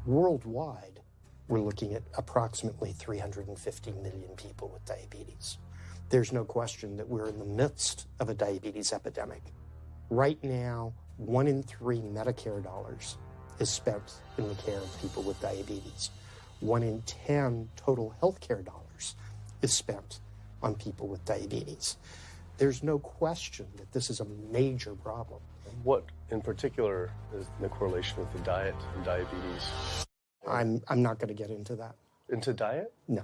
Worldwide, we're looking at approximately 350 million people with diabetes. There's no question that we're in the midst of a diabetes epidemic. Right now, 1 in 3 Medicare dollars is spent in the care of people with diabetes. 1 in 10 total healthcare dollars is spent on people with diabetes. There's no question that this is a major problem. What in particular is the correlation with the diet and diabetes? I'm not going to get into that. Into diet? No.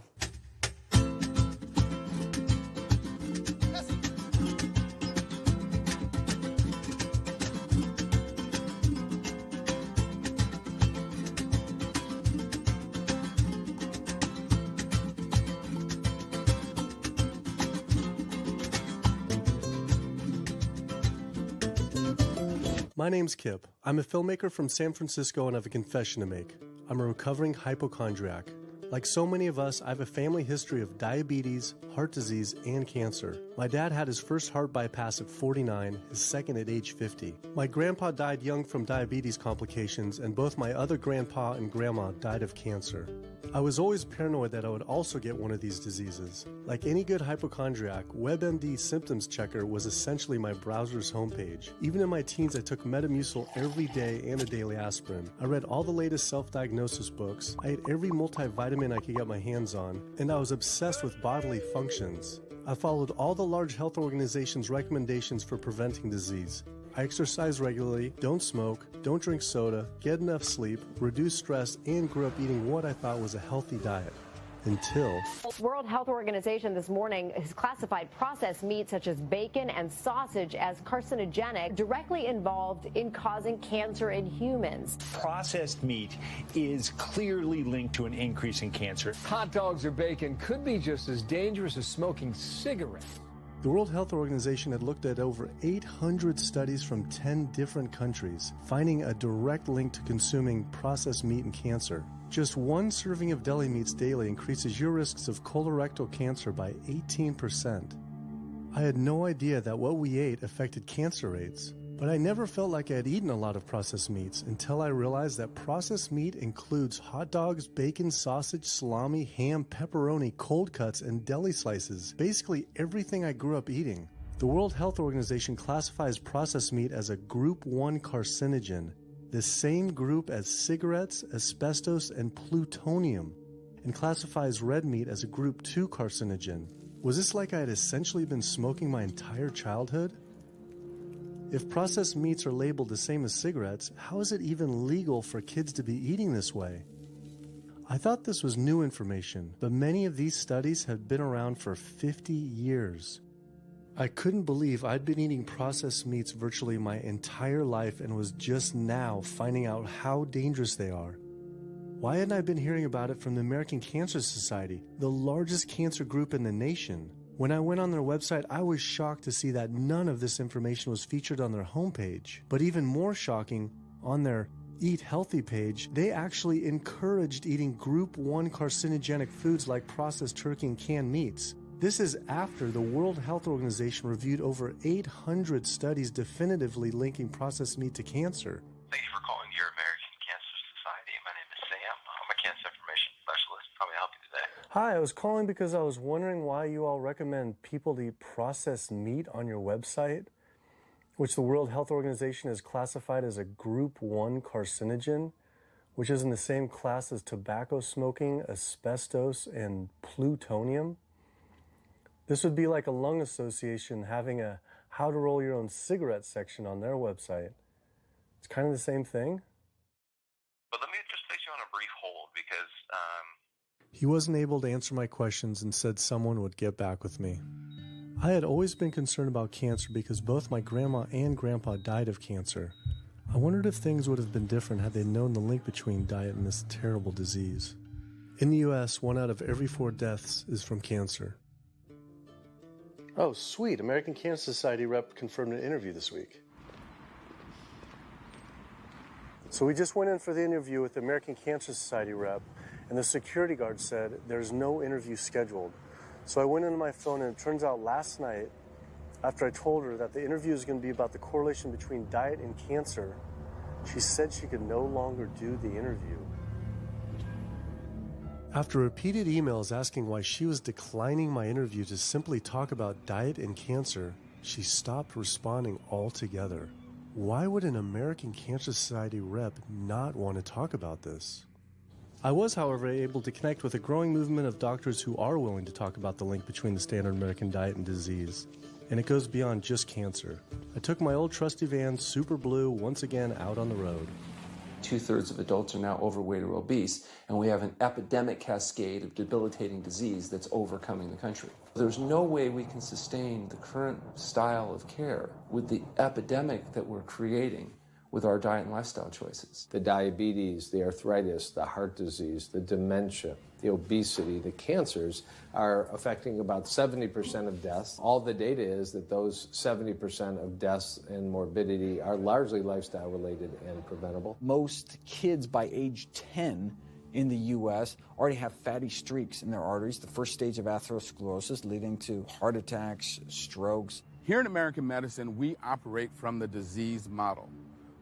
My name's Kip. I'm a filmmaker from San Francisco and I have a confession to make. I'm a recovering hypochondriac. Like so many of us, I have a family history of diabetes, heart disease, and cancer. My dad had his first heart bypass at 49, his second at age 50. My grandpa died young from diabetes complications, and both my other grandpa and grandma died of cancer. I was always paranoid that I would also get one of these diseases. Like any good hypochondriac, WebMD Symptoms Checker was essentially my browser's homepage. Even in my teens, I took Metamucil every day and a daily aspirin. I read all the latest self-diagnosis books. I ate every multivitamin I could get my hands on, and I was obsessed with bodily functions. I followed all the large health organizations' recommendations for preventing disease. I exercise regularly, don't smoke, don't drink soda, get enough sleep, reduce stress, and grew up eating what I thought was a healthy diet. Until... World Health Organization this morning has classified processed meat such as bacon and sausage as carcinogenic, directly involved in causing cancer in humans. Processed meat is clearly linked to an increase in cancer. Hot dogs or bacon could be just as dangerous as smoking cigarettes. The World Health Organization had looked at over 800 studies from 10 different countries, finding a direct link to consuming processed meat and cancer. Just one serving of deli meats daily increases your risks of colorectal cancer by 18%. I had no idea that what we ate affected cancer rates, but I never felt like I had eaten a lot of processed meats until I realized that processed meat includes hot dogs, bacon, sausage, salami, ham, pepperoni, cold cuts, and deli slices, basically everything I grew up eating. The World Health Organization classifies processed meat as a Group 1 carcinogen, the same group as cigarettes, asbestos, and plutonium, and classifies red meat as a Group 2 carcinogen. Was this like I had essentially been smoking my entire childhood? If processed meats are labeled the same as cigarettes, how is it even legal for kids to be eating this way? I thought this was new information, but many of these studies have been around for 50 years. I couldn't believe I'd been eating processed meats virtually my entire life and was just now finding out how dangerous they are. Why hadn't I been hearing about it from the American Cancer Society, the largest cancer group in the nation? When I went on their website, I was shocked to see that none of this information was featured on their homepage. But even more shocking, on their Eat Healthy page, they actually encouraged eating Group 1 carcinogenic foods like processed turkey and canned meats. This is after the World Health Organization reviewed over 800 studies definitively linking processed meat to cancer. Thank you for calling your American Cancer Society. My name is Sam. I'm a cancer information specialist. How may I help you today? Hi, I was calling because I was wondering why you all recommend people to eat processed meat on your website, which the World Health Organization has classified as a Group 1 carcinogen, which is in the same class as tobacco smoking, asbestos, and plutonium. This would be like a lung association having a how to roll your own cigarette section on their website. It's kind of the same thing. But let me just place you on a brief hold because He wasn't able to answer my questions and said someone would get back with me. I had always been concerned about cancer because both my grandma and grandpa died of cancer. I wondered if things would have been different had they known the link between diet and this terrible disease. In the US, 1 out of every 4 deaths is from cancer. Oh, sweet. American Cancer Society rep confirmed an interview this week. So we just went in for the interview with the American Cancer Society rep, and the security guard said there's no interview scheduled. So I went into my phone, and it turns out last night, after I told her that the interview is going to be about the correlation between diet and cancer, she said she could no longer do the interview. After repeated emails asking why she was declining my interview to simply talk about diet and cancer, she stopped responding altogether. Why would an American Cancer Society rep not want to talk about this? I was, however, able to connect with a growing movement of doctors who are willing to talk about the link between the standard American diet and disease. And it goes beyond just cancer. I took my old trusty van, Super Blue, once again out on the road. 2/3 of adults are now overweight or obese, and we have an epidemic cascade of debilitating disease that's overcoming the country. There's no way we can sustain the current style of care with the epidemic that we're creating with our diet and lifestyle choices. The diabetes, the arthritis, the heart disease, the dementia, the obesity, the cancers are affecting about 70% of deaths. All the data is that those 70% of deaths and morbidity are largely lifestyle related and preventable. Most kids by age 10 in the U.S. already have fatty streaks in their arteries, the first stage of atherosclerosis leading to heart attacks, strokes. Here in American medicine, we operate from the disease model.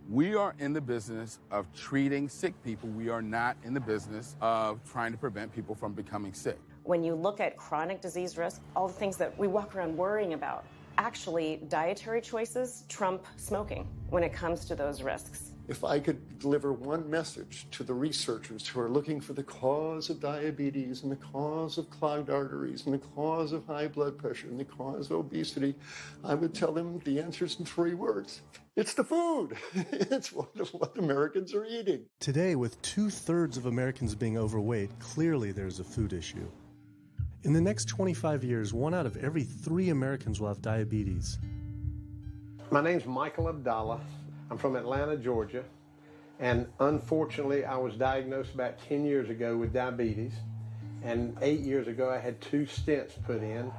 We are in the business of treating sick people. We are not in the business of trying to prevent people from becoming sick. When you look at chronic disease risk, all the things that we walk around worrying about, actually dietary choices trump smoking when it comes to those risks. If I could deliver one message to the researchers who are looking for the cause of diabetes and the cause of clogged arteries and the cause of high blood pressure and the cause of obesity, I would tell them the answer's in 3 words. It's the food. It's what Americans are eating. Today, with 2/3 of Americans being overweight, clearly there's a food issue. In the next 25 years, 1 out of every 3 Americans will have diabetes. My name's Michael Abdallah. I'm from Atlanta, Georgia, and unfortunately I was diagnosed about 10 years ago with diabetes, and 8 years ago I had 2 stents put in.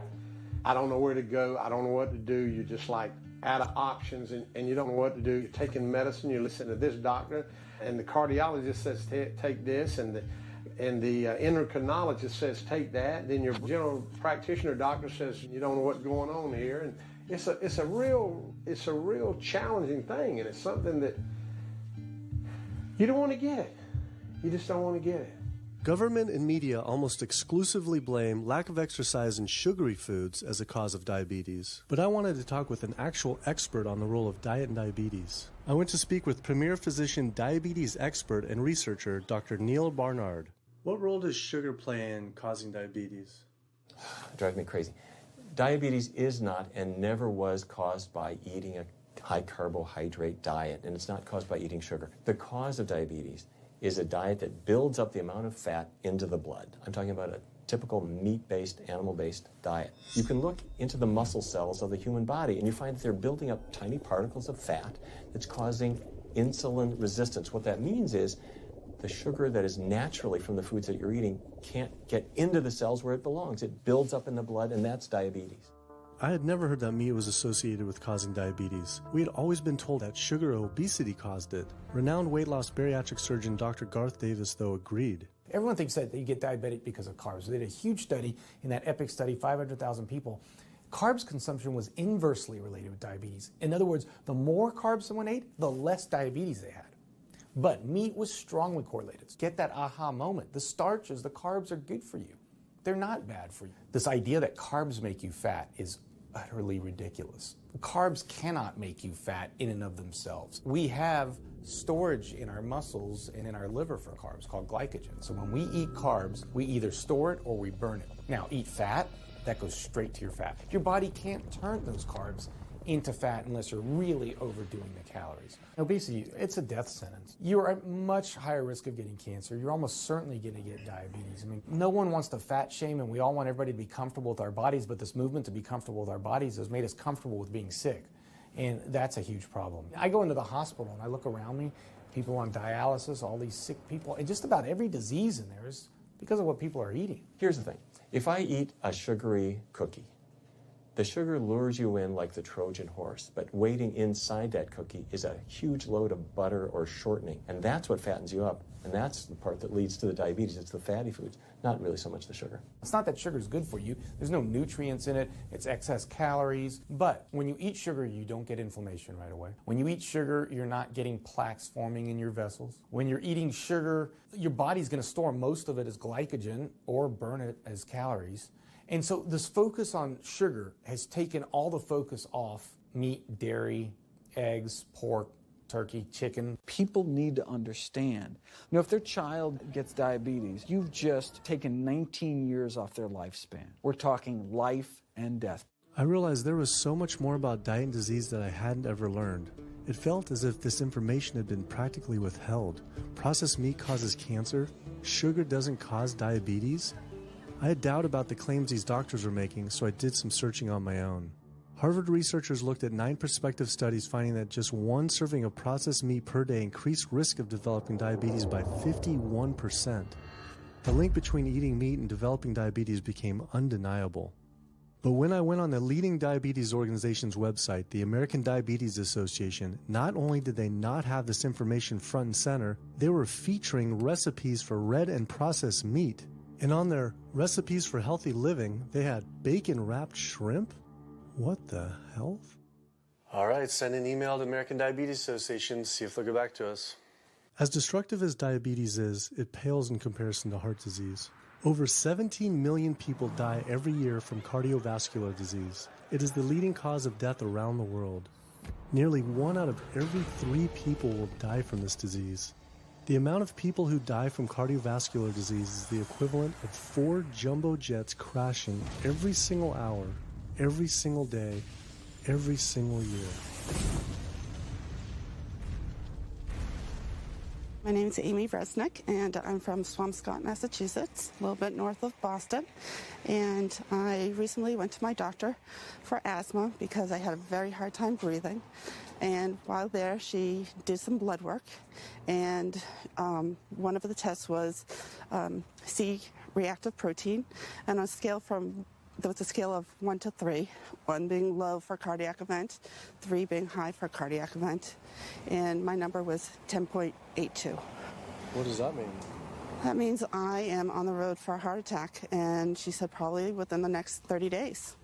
I don't know where to go, I don't know what to do. You're just like out of options, and you don't know what to do. You're taking medicine, you listen to this doctor, and the cardiologist says take this, and the endocrinologist says take that. Then your general practitioner doctor says you don't know what's going on here, and it's a real challenging thing, and it's something that you don't want to get. You just don't want to get it. Government and media almost exclusively blame lack of exercise and sugary foods as a cause of diabetes. But I wanted to talk with an actual expert on the role of diet and diabetes. I went to speak with premier physician, diabetes expert, and researcher, Dr. Neil Barnard. What role does sugar play in causing diabetes? It drives me crazy. Diabetes is not and never was caused by eating a high carbohydrate diet, and it's not caused by eating sugar. The cause of diabetes is a diet that builds up the amount of fat into the blood. I'm talking about a typical meat-based, animal-based diet. You can look into the muscle cells of the human body and you find that they're building up tiny particles of fat that's causing insulin resistance. What that means is the sugar that is naturally from the foods that you're eating can't get into the cells where it belongs. It builds up in the blood, and that's diabetes. I had never heard that meat was associated with causing diabetes. We had always been told that sugar or obesity caused it. Renowned weight loss bariatric surgeon Dr. Garth Davis, though, agreed. Everyone thinks that you get diabetic because of carbs. They did a huge study in that EPIC study, 500,000 people. Carbs consumption was inversely related with diabetes. In other words, the more carbs someone ate, the less diabetes they had. But meat was strongly correlated. Get that aha moment. The starches, the carbs are good for you. They're not bad for you. This idea that carbs make you fat is utterly ridiculous. Carbs cannot make you fat in and of themselves. We have storage in our muscles and in our liver for carbs called glycogen. So when we eat carbs, we either store it or we burn it. Now, eat fat, that goes straight to your fat. Your body can't turn those carbs into fat unless you're really overdoing the calories. Obesity, it's a death sentence. You're at much higher risk of getting cancer. You're almost certainly going to get diabetes. I mean, no one wants to fat shame, and we all want everybody to be comfortable with our bodies, but this movement to be comfortable with our bodies has made us comfortable with being sick, and that's a huge problem. I go into the hospital and I look around me, people on dialysis, all these sick people, and just about every disease in there is because of what people are eating. Here's the thing. If I eat a sugary cookie, The sugar lures you in like the Trojan horse, but waiting inside that cookie is a huge load of butter or shortening, and that's what fattens you up, and that's the part that leads to the diabetes. It's the fatty foods, not really so much the sugar. It's not that sugar is good for you. There's no nutrients in it. It's excess calories. But when you eat sugar, you don't get inflammation right away. When you eat sugar, you're not getting plaques forming in your vessels. When you're eating sugar, your body's going to store most of it as glycogen or burn it as calories. And so this focus on sugar has taken all the focus off meat, dairy, eggs, pork, turkey, chicken. People need to understand, if their child gets diabetes, you've just taken 19 years off their lifespan. We're talking life and death. I realized there was so much more about diet and disease that I hadn't ever learned. It felt as if this information had been practically withheld. Processed meat causes cancer. Sugar doesn't cause diabetes. I had doubt about the claims these doctors were making, so I did some searching on my own. Harvard researchers looked at 9 prospective studies finding that just one serving of processed meat per day increased risk of developing diabetes by 51%. The link between eating meat and developing diabetes became undeniable. But when I went on the leading diabetes organization's website, the American Diabetes Association, not only did they not have this information front and center, they were featuring recipes for red and processed meat. And on their recipes for healthy living, they had bacon-wrapped shrimp? What the hell? All right, send an email to American Diabetes Association, see if they'll get back to us. As destructive as diabetes is, it pales in comparison to heart disease. Over 17 million people die every year from cardiovascular disease. It is the leading cause of death around the world. Nearly 1 out of every 3 people will die from this disease. The amount of people who die from cardiovascular disease is the equivalent of 4 jumbo jets crashing every single hour, every single day, every single year. My name is Amy Resnick, and I'm from Swampscott, Massachusetts, a little bit north of Boston. And I recently went to my doctor for asthma because I had a very hard time breathing. And while there, she did some blood work, and one of the tests was C-reactive protein, and on a scale there was a scale of 1 to 3, 1 being low for cardiac event, 3 being high for cardiac event, and my number was 10.82. What does that mean? That means I am on the road for a heart attack, and she said probably within the next 30 days.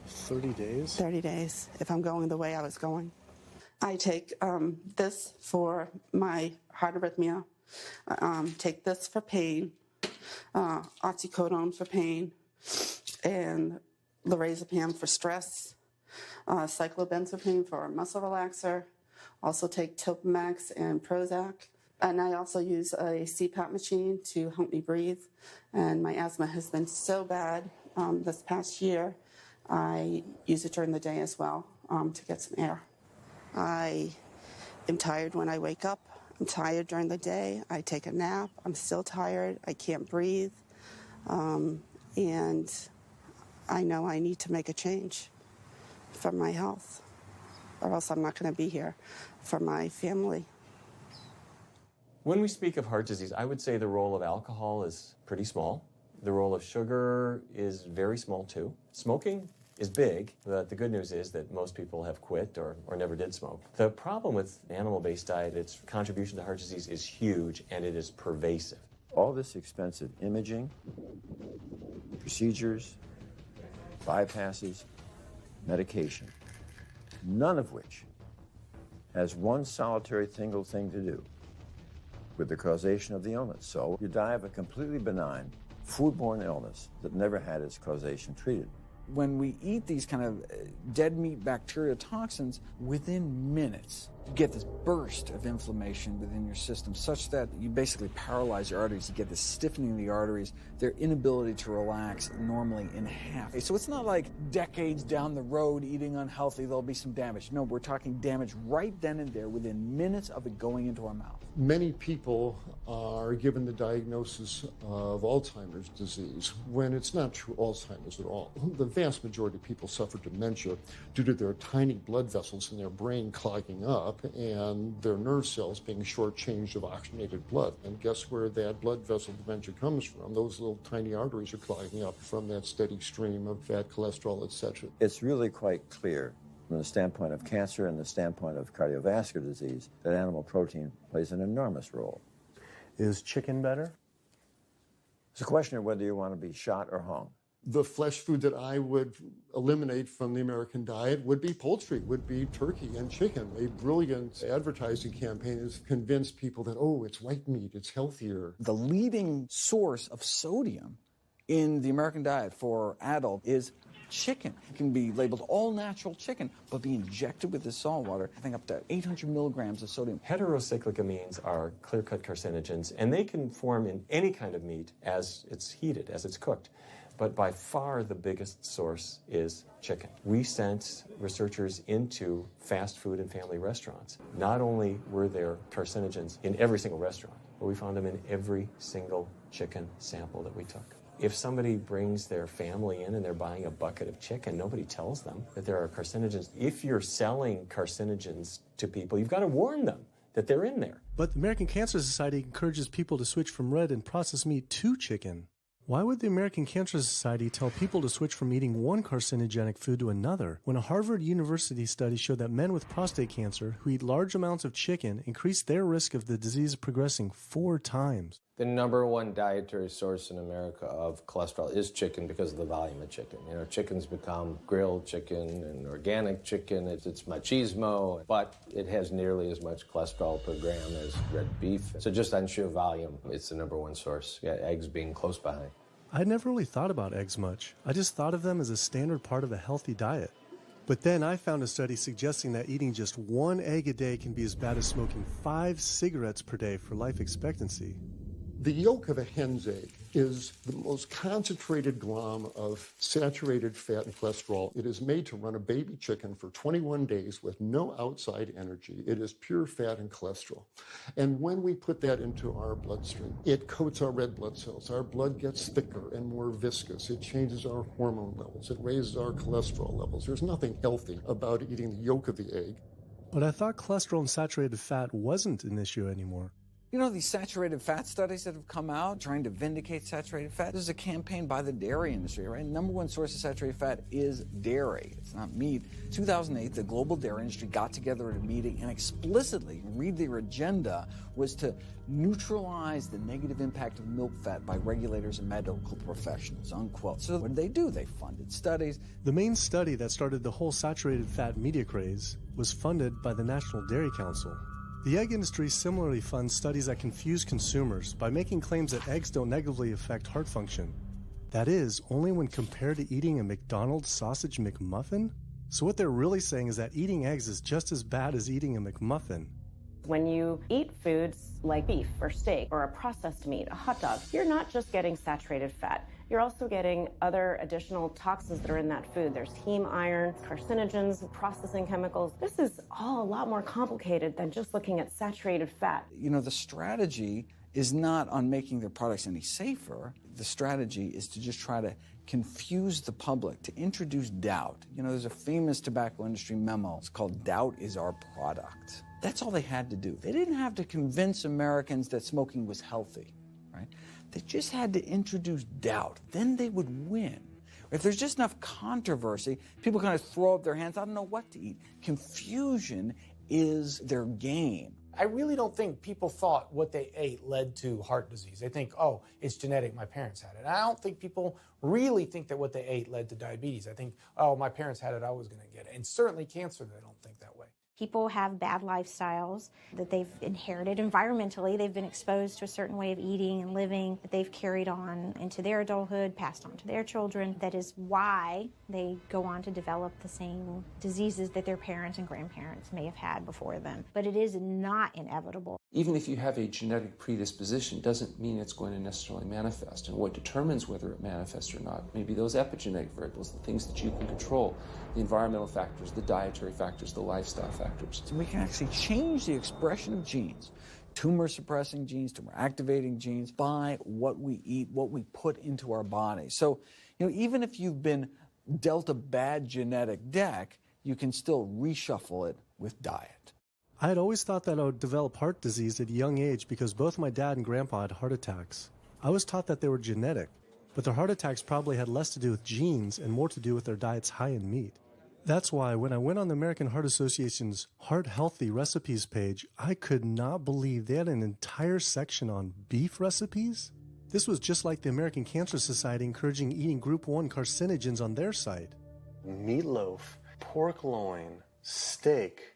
30 days? 30 days, if I'm going the way I was going. I take this for my heart arrhythmia, take this for pain, oxycodone for pain, and lorazepam for stress, cyclobenzapine for a muscle relaxer. Also take Topamax and Prozac. And I also use a CPAP machine to help me breathe. And my asthma has been so bad this past year, I use it during the day as well to get some air. I am tired when I wake up. I'm tired during the day. I take a nap. I'm still tired. I can't breathe. And I know I need to make a change for my health, or else I'm not going to be here for my family. When we speak of heart disease, I would say the role of alcohol is pretty small. The role of sugar is very small too. Smoking is big, but the good news is that most people have quit or never did smoke. The problem with animal-based diet, its contribution to heart disease is huge, and it is pervasive. All this expensive imaging, procedures, bypasses, medication, none of which has one solitary single thing to do with the causation of the illness. So you die of a completely benign foodborne illness that never had its causation treated. When we eat these kind of dead meat bacteria toxins, within minutes, you get this burst of inflammation within your system such that you basically paralyze your arteries. You get this stiffening of the arteries, their inability to relax normally in half. So it's not like decades down the road eating unhealthy, there'll be some damage. No, we're talking damage right then and there within minutes of it going into our mouth. Many people are given the diagnosis of Alzheimer's disease when it's not true Alzheimer's at all. The vast majority of people suffer dementia due to their tiny blood vessels in their brain clogging up up and their nerve cells being shortchanged of oxygenated blood. And guess where that blood vessel dementia comes from? Those little tiny arteries are clogging up from that steady stream of fat, cholesterol, etc. It's really quite clear from the standpoint of cancer and the standpoint of cardiovascular disease that animal protein plays an enormous role. Is chicken better? It's a question of whether you want to be shot or hung. The flesh food that I would eliminate from the American diet would be poultry, would be turkey and chicken. A brilliant advertising campaign has convinced people that, oh, it's white meat, it's healthier. The leading source of sodium in the American diet for adult is chicken. It can be labeled all natural chicken, but be injected with the salt water, I think up to 800 milligrams of sodium. Heterocyclic amines are clear-cut carcinogens, and they can form in any kind of meat as it's heated, as it's cooked. But by far the biggest source is chicken. We sent researchers into fast food and family restaurants. Not only were there carcinogens in every single restaurant, but we found them in every single chicken sample that we took. If somebody brings their family in and they're buying a bucket of chicken, nobody tells them that there are carcinogens. If you're selling carcinogens to people, you've got to warn them that they're in there. But the American Cancer Society encourages people to switch from red and processed meat to chicken. Why would the American Cancer Society tell people to switch from eating one carcinogenic food to another when a Harvard University study showed that men with prostate cancer who eat large amounts of chicken increased their risk of the disease progressing 4 times? The number one dietary source in America of cholesterol is chicken because of the volume of chicken. You know, chicken's become grilled chicken and organic chicken. It's machismo, but it has nearly as much cholesterol per gram as red beef. So just on sheer volume, it's the number one source. Yeah, eggs being close behind. I never really thought about eggs much. I just thought of them as a standard part of a healthy diet. But then I found a study suggesting that eating just 1 egg a day can be as bad as smoking 5 cigarettes per day for life expectancy. The yolk of a hen's egg is the most concentrated glom of saturated fat and cholesterol. It is made to run a baby chicken for 21 days with no outside energy. It is pure fat and cholesterol. And when we put that into our bloodstream, it coats our red blood cells. Our blood gets thicker and more viscous. It changes our hormone levels. It raises our cholesterol levels. There's nothing healthy about eating the yolk of the egg. But I thought cholesterol and saturated fat wasn't an issue anymore. You know, these saturated fat studies that have come out trying to vindicate saturated fat, this is a campaign by the dairy industry, right? Number one source of saturated fat is dairy. It's not meat. 2008, the global dairy industry got together at a meeting and explicitly, read their agenda, was to neutralize the negative impact of milk fat by regulators and medical professionals, unquote. So what did they do? They funded studies. The main study that started the whole saturated fat media craze was funded by the National Dairy Council. The egg industry similarly funds studies that confuse consumers by making claims that eggs don't negatively affect heart function. That is, only when compared to eating a McDonald's sausage McMuffin? So what they're really saying is that eating eggs is just as bad as eating a McMuffin. When you eat foods like beef or steak or a processed meat, a hot dog, you're not just getting saturated fat. You're also getting other additional toxins that are in that food. There's heme iron, carcinogens, processing chemicals. This is all a lot more complicated than just looking at saturated fat. You know, the strategy is not on making their products any safer. The strategy is to just try to confuse the public, to introduce doubt. You know, there's a famous tobacco industry memo. It's called "Doubt is Our Product." That's all they had to do. They didn't have to convince Americans that smoking was healthy, right? They just had to introduce doubt. Then they would win. If there's just enough controversy, people kind of throw up their hands. I don't know what to eat. Confusion is their game. I really don't think people thought what they ate led to heart disease. They think, oh, it's genetic, my parents had it. And I don't think people really think that what they ate led to diabetes. I think, oh, my parents had it, I was going to get it. And certainly cancer, they don't think that way. People have bad lifestyles that they've inherited environmentally. They've been exposed to a certain way of eating and living that they've carried on into their adulthood, passed on to their children. That is why they go on to develop the same diseases that their parents and grandparents may have had before them. But it is not inevitable. Even if you have a genetic predisposition, doesn't mean it's going to necessarily manifest. And what determines whether it manifests or not may be those epigenetic variables, the things that you can control, the environmental factors, the dietary factors, the lifestyle factors. So we can actually change the expression of genes, tumor-suppressing genes, tumor-activating genes, by what we eat, what we put into our body. So, you know, even if you've been dealt a bad genetic deck, you can still reshuffle it with diet. I had always thought that I would develop heart disease at a young age because both my dad and grandpa had heart attacks. I was taught that they were genetic, but their heart attacks probably had less to do with genes and more to do with their diets high in meat. That's why when I went on the American Heart Association's Heart Healthy Recipes page, I could not believe they had an entire section on beef recipes. This was just like the American Cancer Society encouraging eating Group 1 carcinogens on their site. Meatloaf, pork loin, steak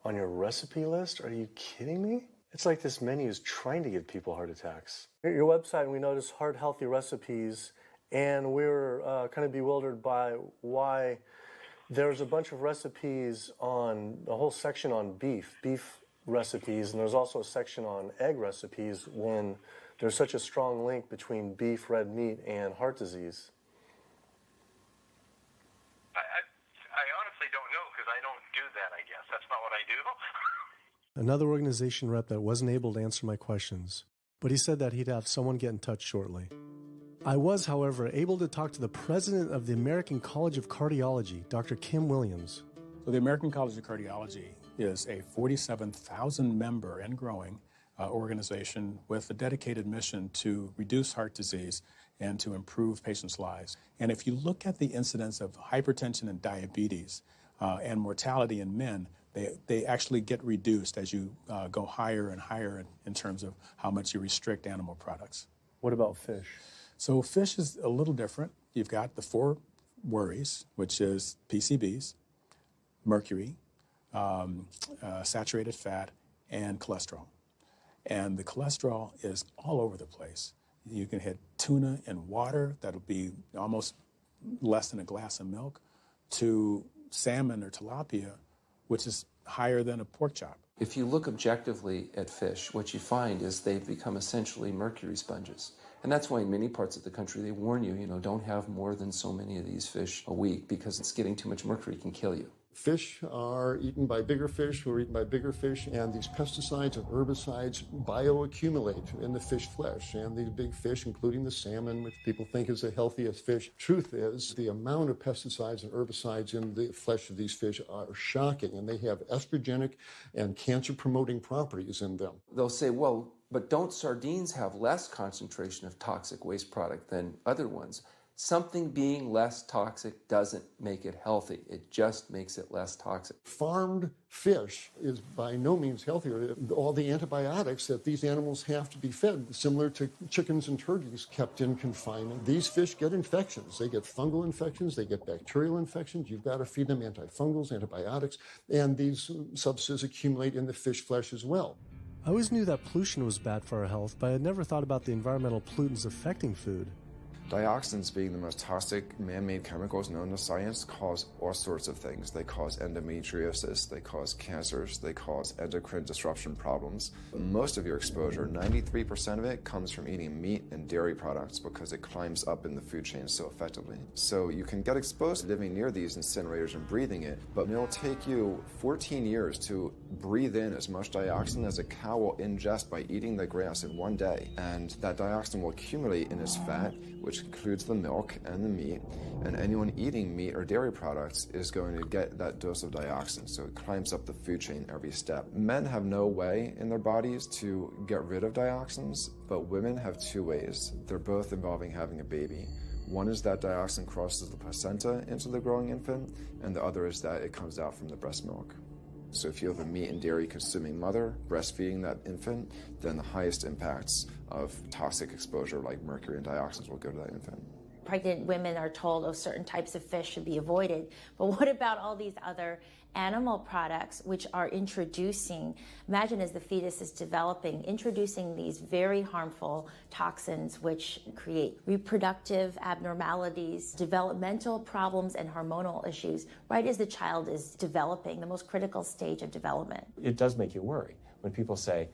on your recipe list? Are you kidding me? It's like this menu is trying to give people heart attacks. At your website, we noticed Heart Healthy Recipes, and we were kind of bewildered by why there's a bunch of recipes on, a whole section on beef recipes, and there's also a section on egg recipes when there's such a strong link between beef, red meat, and heart disease. I honestly don't know because I don't do that, I guess. That's not what I do. Another organization rep that wasn't able to answer my questions, but he said that he'd have someone get in touch shortly. I was, however, able to talk to the president of the American College of Cardiology, Dr. Kim Williams. So the American College of Cardiology is a 47,000 member and growing organization with a dedicated mission to reduce heart disease and to improve patients' lives. And if you look at the incidence of hypertension and diabetes and mortality in men, they actually get reduced as you go higher and higher in terms of how much you restrict animal products. What about fish? So fish is a little different. You've got the 4 worries, which is PCBs, mercury, saturated fat, and cholesterol. And the cholesterol is all over the place. You can hit tuna in water, that'll be almost less than a glass of milk, to salmon or tilapia, which is higher than a pork chop. If you look objectively at fish, what you find is they've become essentially mercury sponges. And that's why in many parts of the country they warn you, don't have more than so many of these fish a week because it's getting too much mercury can kill you. Fish are eaten by bigger fish who are eaten by bigger fish, and these pesticides and herbicides bioaccumulate in the fish flesh. And these big fish, including the salmon, which people think is the healthiest fish, truth is the amount of pesticides and herbicides in the flesh of these fish are shocking, and they have estrogenic and cancer-promoting properties in them. They'll say, well, but don't sardines have less concentration of toxic waste product than other ones? Something being less toxic doesn't make it healthy. It just makes it less toxic. Farmed fish is by no means healthier. All the antibiotics that these animals have to be fed, similar to chickens and turkeys kept in confinement. These fish get infections. They get fungal infections. They get bacterial infections. You've got to feed them antifungals, antibiotics, and these substances accumulate in the fish flesh as well. I always knew that pollution was bad for our health, but I had never thought about the environmental pollutants affecting food. Dioxins, being the most toxic man-made chemicals known to science, cause all sorts of things. They cause endometriosis, they cause cancers, they cause endocrine disruption problems. Most of your exposure, 93% of it, comes from eating meat and dairy products because it climbs up in the food chain so effectively. So you can get exposed to living near these incinerators and breathing it, but it'll take you 14 years to breathe in as much dioxin as a cow will ingest by eating the grass in one day. And that dioxin will accumulate in its fat, which includes the milk and the meat, and anyone eating meat or dairy products is going to get that dose of dioxin, so it climbs up the food chain every step. Men have no way in their bodies to get rid of dioxins, but women have 2 ways. They're both involving having a baby. One is that dioxin crosses the placenta into the growing infant, and the other is that it comes out from the breast milk. So if you have a meat and dairy consuming mother breastfeeding that infant, then the highest impacts of toxic exposure like mercury and dioxins will go to that infant. Pregnant women are told, certain types of fish should be avoided. But what about all these other animal products which are introducing, imagine as the fetus is developing, introducing these very harmful toxins which create reproductive abnormalities, developmental problems, and hormonal issues right as the child is developing, the most critical stage of development. It does make you worry when people say,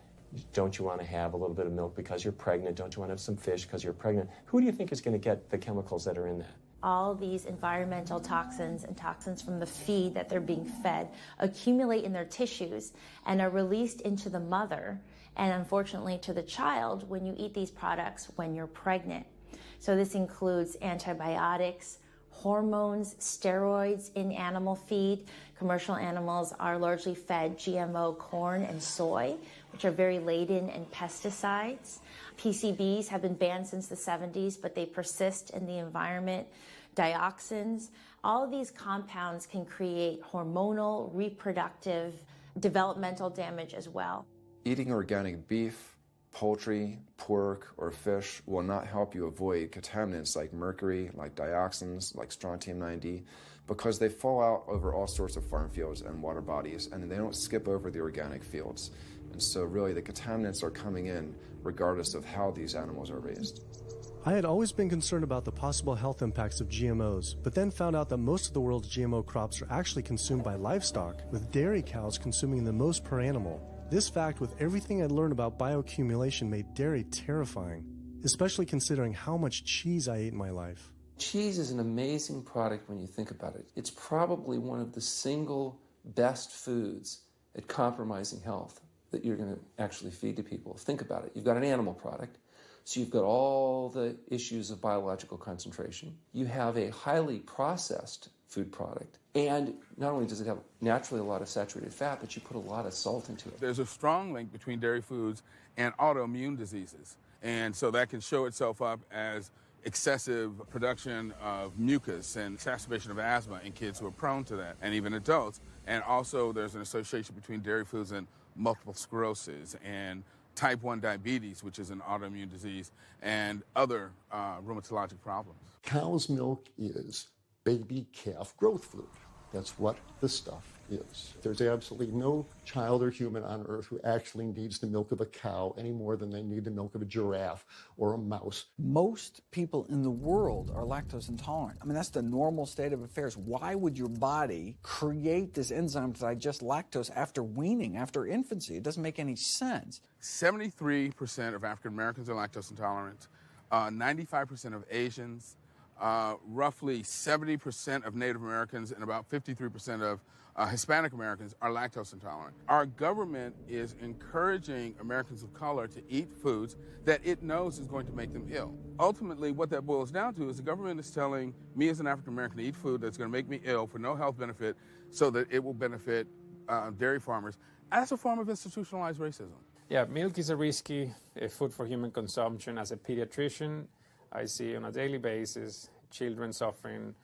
don't you want to have a little bit of milk because you're pregnant? Don't you want to have some fish because you're pregnant? Who do you think is going to get the chemicals that are in that? All these environmental toxins and toxins from the feed that they're being fed accumulate in their tissues and are released into the mother and unfortunately to the child when you eat these products when you're pregnant. So this includes antibiotics, hormones, steroids in animal feed. Commercial animals are largely fed GMO corn and soy, which are very laden in pesticides. PCBs have been banned since the 70s, but they persist in the environment. Dioxins, all of these compounds can create hormonal, reproductive, developmental damage as well. Eating organic beef, poultry, pork, or fish will not help you avoid contaminants like mercury, like dioxins, like strontium-90, because they fall out over all sorts of farm fields and water bodies, and they don't skip over the organic fields. And so really the contaminants are coming in regardless of how these animals are raised. I had always been concerned about the possible health impacts of GMOs, but then found out that most of the world's GMO crops are actually consumed by livestock, with dairy cows consuming the most per animal. This fact, with everything I'd learned about bioaccumulation, made dairy terrifying, especially considering how much cheese I ate in my life. Cheese is an amazing product when you think about it. It's probably one of the single best foods at compromising health that you're going to actually feed to people. Think about it. You've got an animal product, so you've got all the issues of biological concentration. You have a highly processed food product, and not only does it have naturally a lot of saturated fat, but you put a lot of salt into it. There's a strong link between dairy foods and autoimmune diseases, and so that can show itself up as excessive production of mucus and exacerbation of asthma in kids who are prone to that, and even adults. And also there's an association between dairy foods and multiple sclerosis and type 1 diabetes, which is an autoimmune disease, and other rheumatologic problems. Cow's milk is baby calf growth fluid. That's what the stuff is. There's absolutely no child or human on earth who actually needs the milk of a cow any more than they need the milk of a giraffe or a mouse. Most people in the world are lactose intolerant. I mean, that's the normal state of affairs. Why would your body create this enzyme to digest lactose after weaning, after infancy? It doesn't make any sense. 73% of African Americans are lactose intolerant, 95% of Asians, roughly 70% of Native Americans, and about 53% of Hispanic Americans are lactose intolerant. Our government is encouraging Americans of color to eat foods that it knows is going to make them ill. Ultimately, what that boils down to is the government is telling me as an African American to eat food that's going to make me ill for no health benefit so that it will benefit dairy farmers as a form of institutionalized racism. Yeah, milk is a risky food for human consumption. As a pediatrician, I see on a daily basis children suffering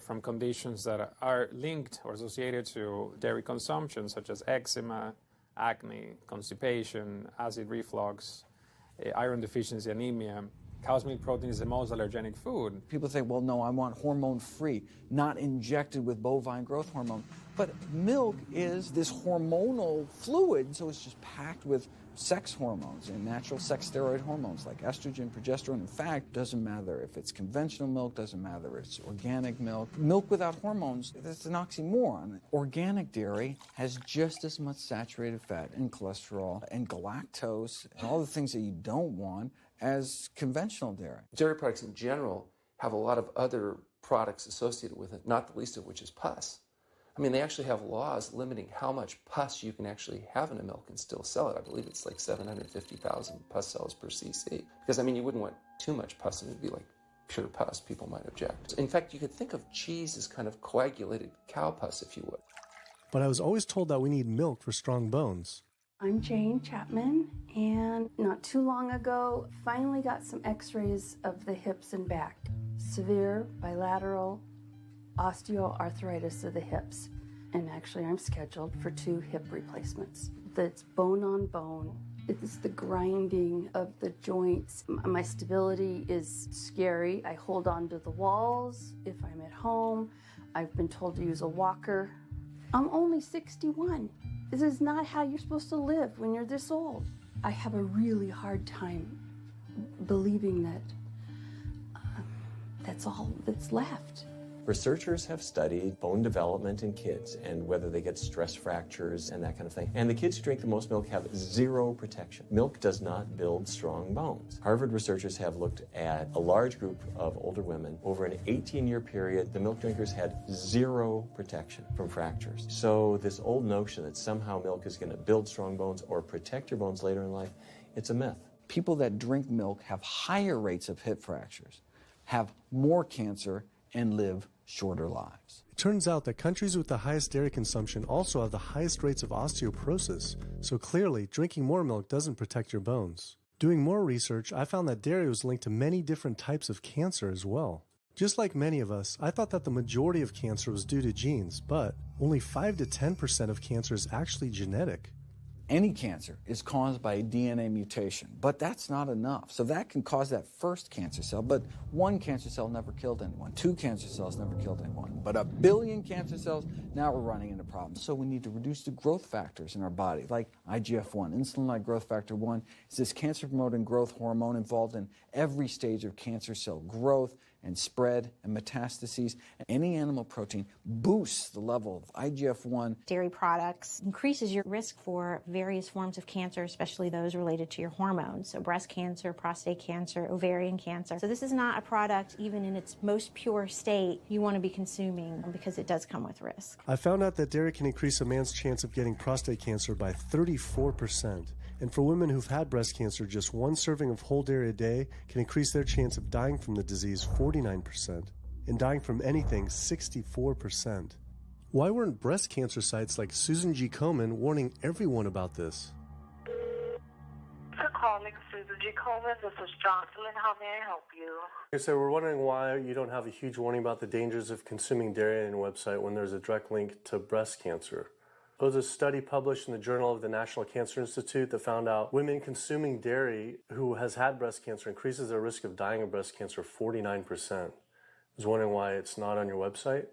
from conditions that are linked or associated to dairy consumption, such as eczema, acne, constipation, acid reflux, iron deficiency, anemia. Cow's milk protein is the most allergenic food. People say, well, no, I want hormone-free, not injected with bovine growth hormone. But milk is this hormonal fluid, so it's just packed with sex hormones and natural sex steroid hormones like estrogen, progesterone. In fact, doesn't matter if it's conventional milk, doesn't matter if it's organic milk. Milk without hormones, that's an oxymoron. Organic dairy has just as much saturated fat and cholesterol and galactose and all the things that you don't want as conventional dairy. Dairy products in general have a lot of other products associated with it, not the least of which is pus. I mean, they actually have laws limiting how much pus you can actually have in a milk and still sell it. I believe it's like 750,000 pus cells per cc. Because, I mean, you wouldn't want too much pus, and it would be like pure pus. People might object. In fact, you could think of cheese as kind of coagulated cow pus, if you would. But I was always told that we need milk for strong bones. I'm Jane Chapman, and not too long ago, finally got some x-rays of the hips and back. Severe bilateral osteoarthritis of the hips. And actually, I'm scheduled for 2 hip replacements. That's bone on bone. It's the grinding of the joints. My stability is scary. I hold on to the walls if I'm at home. I've been told to use a walker. I'm only 61. This is not how you're supposed to live when you're this old. I have a really hard time believing that that's all that's left. Researchers have studied bone development in kids and whether they get stress fractures and that kind of thing. And the kids who drink the most milk have 0 protection. Milk does not build strong bones. Harvard researchers have looked at a large group of older women. Over an 18-year period, the milk drinkers had 0 protection from fractures. So this old notion that somehow milk is going to build strong bones or protect your bones later in life, it's a myth. People that drink milk have higher rates of hip fractures, have more cancer, and live shorter lives. It turns out that countries with the highest dairy consumption also have the highest rates of osteoporosis, so clearly drinking more milk doesn't protect your bones. Doing more research, I found that dairy was linked to many different types of cancer as well. Just like many of us, I thought that the majority of cancer was due to genes, but only 5 to 10% of cancer is actually genetic. Any cancer is caused by a DNA mutation, but that's not enough. So that can cause that first cancer cell, but one cancer cell never killed anyone. 2 cancer cells never killed anyone. But 1 billion cancer cells, now we're running into problems. So we need to reduce the growth factors in our body, like IGF-1. Insulin-like growth factor 1 is this cancer-promoting growth hormone involved in every stage of cancer cell growth and spread and metastases. Any animal protein boosts the level of IGF-1. Dairy products increases your risk for various forms of cancer, especially those related to your hormones. So breast cancer, prostate cancer, ovarian cancer. So this is not a product, even in its most pure state, you want to be consuming because it does come with risk. I found out that dairy can increase a man's chance of getting prostate cancer by 34%. And for women who've had breast cancer, just 1 serving of whole dairy a day can increase their chance of dying from the disease 49%, and dying from anything 64%. Why weren't breast cancer sites like Susan G. Komen warning everyone about this? For calling Susan G. Komen, this is Jocelyn. How may I help you? So we're wondering why you don't have a huge warning about the dangers of consuming dairy on your website when there's a direct link to breast cancer. There was a study published in the Journal of the National Cancer Institute that found out women consuming dairy who has had breast cancer increases their risk of dying of breast cancer 49%. I was wondering why it's not on your website.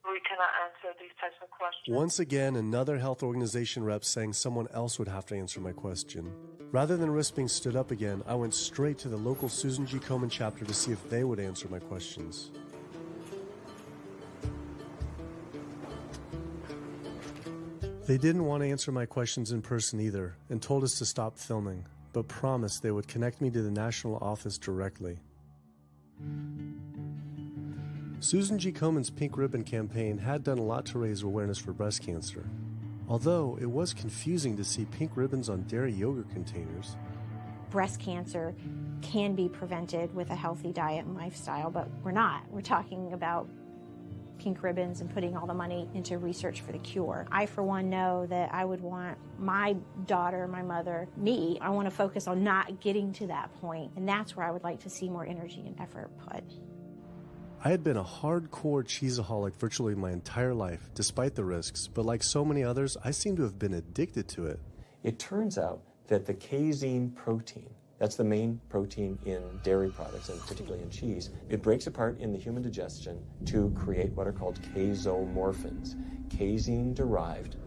We cannot answer these types of questions. Once again, another health organization rep saying someone else would have to answer my question. Rather than risk being stood up again, I went straight to the local Susan G. Komen chapter to see if they would answer my questions. They didn't want to answer my questions in person either, and told us to stop filming, but promised they would connect me to the national office directly. Susan G. Komen's Pink Ribbon campaign had done a lot to raise awareness for breast cancer, although it was confusing to see pink ribbons on dairy yogurt containers. Breast cancer can be prevented with a healthy diet and lifestyle, but we're not. We're talking about pink ribbons and putting all the money into research for the cure. I, for one, know that I would want my daughter, my mother, me, I want to focus on not getting to that point, and that's where I would like to see more energy and effort put. I had been a hardcore cheeseaholic virtually my entire life, despite the risks, but like so many others, I seem to have been addicted to it. It turns out that the casein protein, that's the main protein in dairy products, and particularly in cheese, it breaks apart in the human digestion to create what are called casomorphins, casein-derived,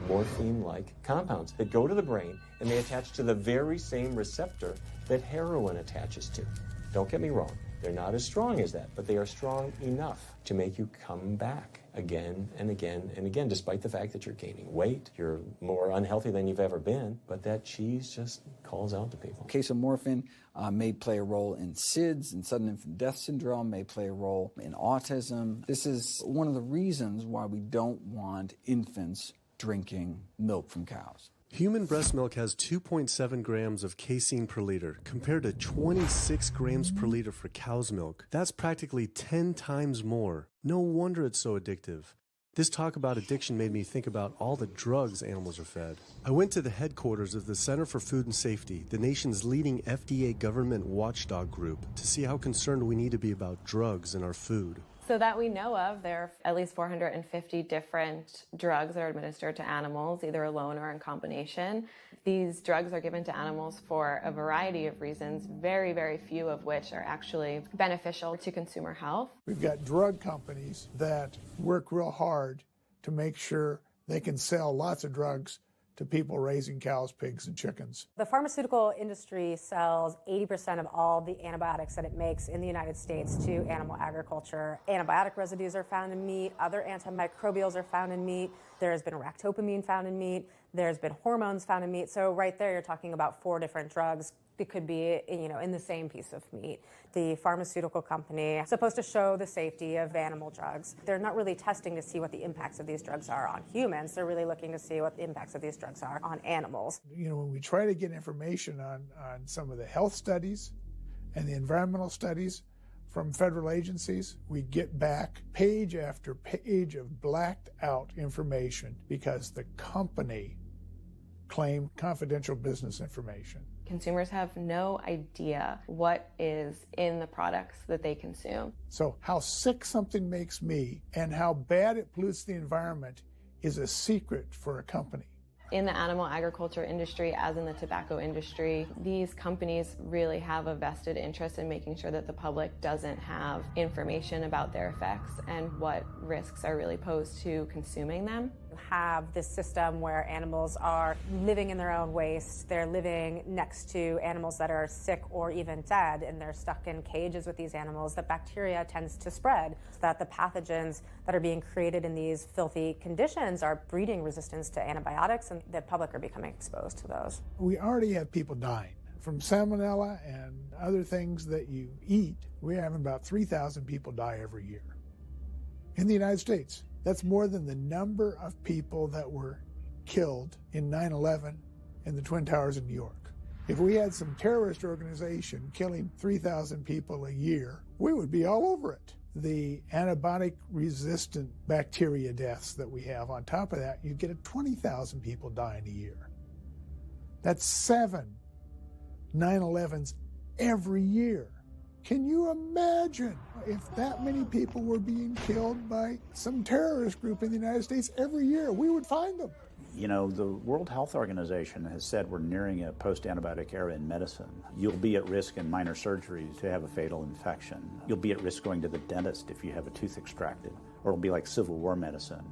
morphine-like compounds that go to the brain, and they attach to the very same receptor that heroin attaches to. Don't get me wrong. They're not as strong as that, but they are strong enough to make you come back again and again and again, despite the fact that you're gaining weight, you're more unhealthy than you've ever been, but that cheese just calls out to people. Casomorphin may play a role in SIDS, and sudden infant death syndrome, may play a role in autism. This is one of the reasons why we don't want infants drinking milk from cows. Human breast milk has 2.7 grams of casein per liter, compared to 26 grams per liter for cow's milk. That's practically 10 times more. No wonder it's so addictive. This talk about addiction made me think about all the drugs animals are fed. I went to the headquarters of the Center for Food and Safety, the nation's leading FDA government watchdog group, to see how concerned we need to be about drugs in our food. So that we know of, there are at least 450 different drugs that are administered to animals, either alone or in combination. These drugs are given to animals for a variety of reasons, very, very few of which are actually beneficial to consumer health. We've got drug companies that work real hard to make sure they can sell lots of drugs to people raising cows, pigs, and chickens. The pharmaceutical industry sells 80% of all the antibiotics that it makes in the United States to animal agriculture. Antibiotic residues are found in meat, other antimicrobials are found in meat, there has been ractopamine found in meat, there's been hormones found in meat. So right there you're talking about 4 different drugs. It could be, in the same piece of meat. The pharmaceutical company is supposed to show the safety of animal drugs. They're not really testing to see what the impacts of these drugs are on humans. They're really looking to see what the impacts of these drugs are on animals. When we try to get information on some of the health studies and the environmental studies, from federal agencies, we get back page after page of blacked out information because the company claimed confidential business information. Consumers have no idea what is in the products that they consume. So how sick something makes me and how bad it pollutes the environment is a secret for a company. In the animal agriculture industry, as in the tobacco industry, these companies really have a vested interest in making sure that the public doesn't have information about their effects and what risks are really posed to consuming them. Have this system where animals are living in their own waste, they're living next to animals that are sick or even dead, and they're stuck in cages with these animals, that bacteria tends to spread, so that the pathogens that are being created in these filthy conditions are breeding resistance to antibiotics, and the public are becoming exposed to those. We already have people dying from salmonella and other things that you eat. We're having about 3,000 people die every year in the United States. That's more than the number of people that were killed in 9/11 in the Twin Towers in New York. If we had some terrorist organization killing 3,000 people a year, we would be all over it. The antibiotic-resistant bacteria deaths that we have, on top of that, you get 20,000 people dying a year. That's 7 9/11s every year. Can you imagine if that many people were being killed by some terrorist group in the United States every year? We would find them. You know, the World Health Organization has said we're nearing a post-antibiotic era in medicine. You'll be at risk in minor surgery to have a fatal infection. You'll be at risk going to the dentist if you have a tooth extracted. Or it'll be like Civil War medicine.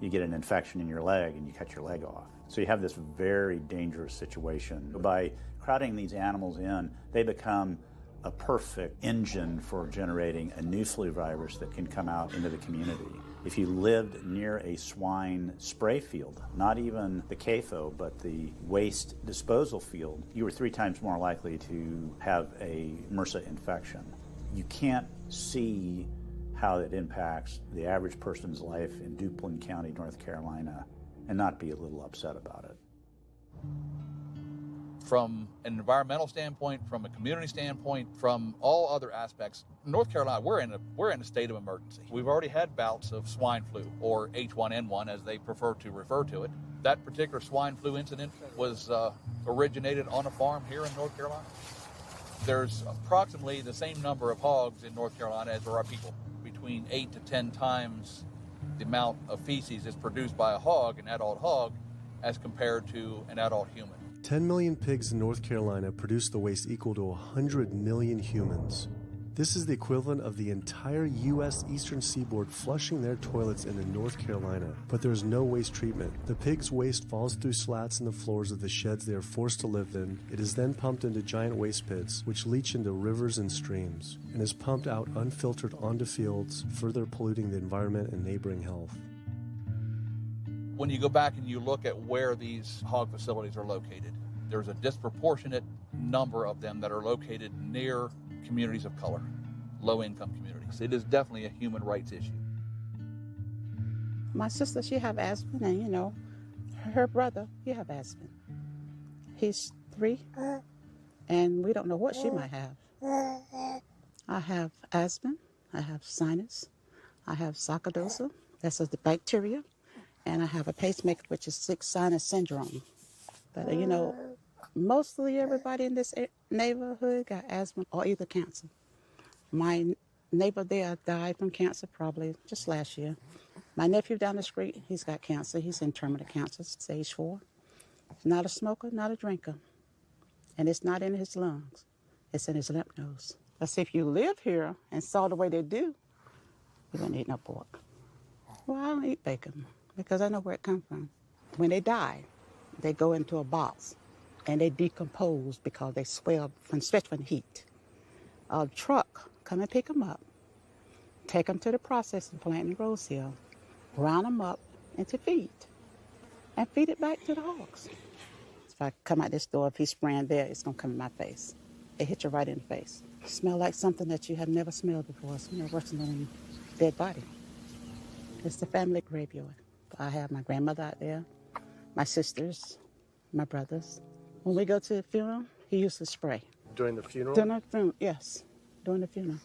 You get an infection in your leg and you cut your leg off. So you have this very dangerous situation. By crowding these animals in, they become a perfect engine for generating a new flu virus that can come out into the community. If you lived near a swine spray field, not even the CAFO, but the waste disposal field, you were 3 times more likely to have a MRSA infection. You can't see how it impacts the average person's life in Duplin County, North Carolina, and not be a little upset about it. From an environmental standpoint, from a community standpoint, from all other aspects, North Carolina, we're in a state of emergency. We've already had bouts of swine flu, or H1N1 as they prefer to refer to it. That particular swine flu incident was originated on a farm here in North Carolina. There's approximately the same number of hogs in North Carolina as there are people. Between 8 to 10 times the amount of feces is produced by a hog, an adult hog, as compared to an adult human. 10 million pigs in North Carolina produce the waste equal to 100 million humans. This is the equivalent of the entire U.S. eastern seaboard flushing their toilets into North Carolina. But there is no waste treatment. The pigs' waste falls through slats in the floors of the sheds they are forced to live in. It is then pumped into giant waste pits, which leach into rivers and streams, and is pumped out unfiltered onto fields, further polluting the environment and neighboring health. When you go back and you look at where these hog facilities are located, there's a disproportionate number of them that are located near communities of color, low-income communities. It is definitely a human rights issue. My sister, she have asthma, and you know, her brother, he have asthma. He's 3, and we don't know what she might have. I have asthma, I have sinus, I have sarcoidosis, that's the bacteria, and I have a pacemaker, which is 6 sinus syndrome. But you know, mostly everybody in this neighborhood got asthma or either cancer. My neighbor there died from cancer probably just last year. My nephew down the street, he's got cancer. He's in terminal cancer, stage 4. He's not a smoker, not a drinker. And it's not in his lungs. It's in his lymph nodes. But see, if you live here and saw the way they do, you don't eat no pork. Well, I don't eat bacon because I know where it comes from. When they die, they go into a box and they decompose because they swell from the heat. A truck come and pick them up, take them to the processing plant in Rose Hill, brown them up into feed, and feed it back to the hogs. If I come out this door, if he's spraying there, it's going to come in my face. It hit you right in the face. Smell like something that you have never smelled before. It smells worse than a dead body. It's the family graveyard. I have my grandmother out there, my sisters, my brothers. When we go to the funeral, he used to spray. During the funeral? During the funeral, yes. During the funeral.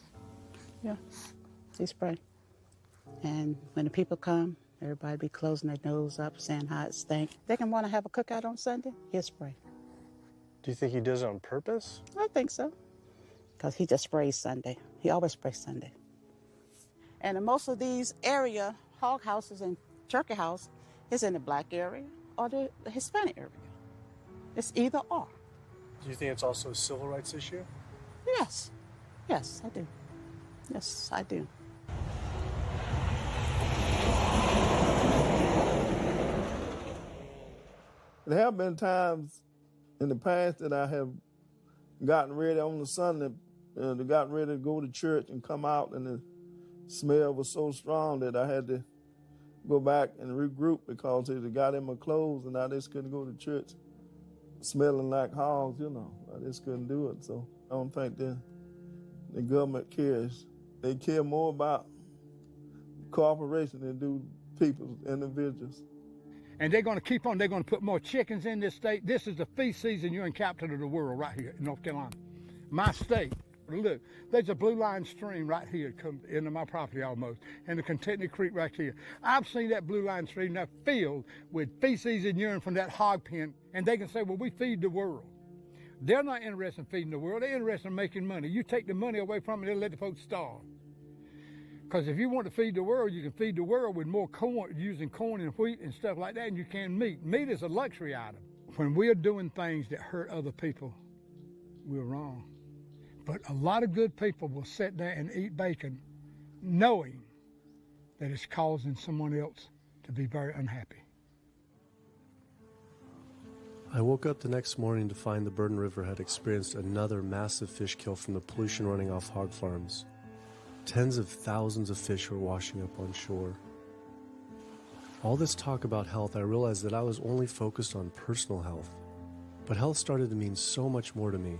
Yeah, he spray. And when the people come, everybody be closing their nose up, saying how it stink. They can want to have a cookout on Sunday, he'll spray. Do you think he does it on purpose? I think so. Because he just sprays Sunday. He always sprays Sunday. And in most of these area, hog houses and turkey house is in the black area or the Hispanic area. It's either or. Do you think it's also a civil rights issue? Yes. Yes, I do. Yes, I do. There have been times in the past that I have gotten ready on the Sunday, gotten ready to go to church and come out, and the smell was so strong that I had to go back and regroup because it got in my clothes and I just couldn't go to church smelling like hogs, you know. I just couldn't do it. So I don't think the government cares. They care more about cooperation than do people, individuals. And they're going to keep on. They're going to put more chickens in this state. This is the feast season. You're in capital of the world right here in North Carolina. My state. Look, there's a blue line stream right here come into my property almost, and the Contentney Creek right here. I've seen that blue line stream now filled with feces and urine from that hog pen, and they can say, well, we feed the world. They're not interested in feeding the world. They're interested in making money. You take the money away from them, they'll let the folks starve. Because if you want to feed the world, you can feed the world with more corn, using corn and wheat and stuff like that, and you can meat. Meat is a luxury item. When we're doing things that hurt other people, we're wrong. But a lot of good people will sit there and eat bacon knowing that it's causing someone else to be very unhappy. I woke up the next morning to find the Burden River had experienced another massive fish kill from the pollution running off hog farms. Tens of thousands of fish were washing up on shore. All this talk about health, I realized that I was only focused on personal health. But health started to mean so much more to me.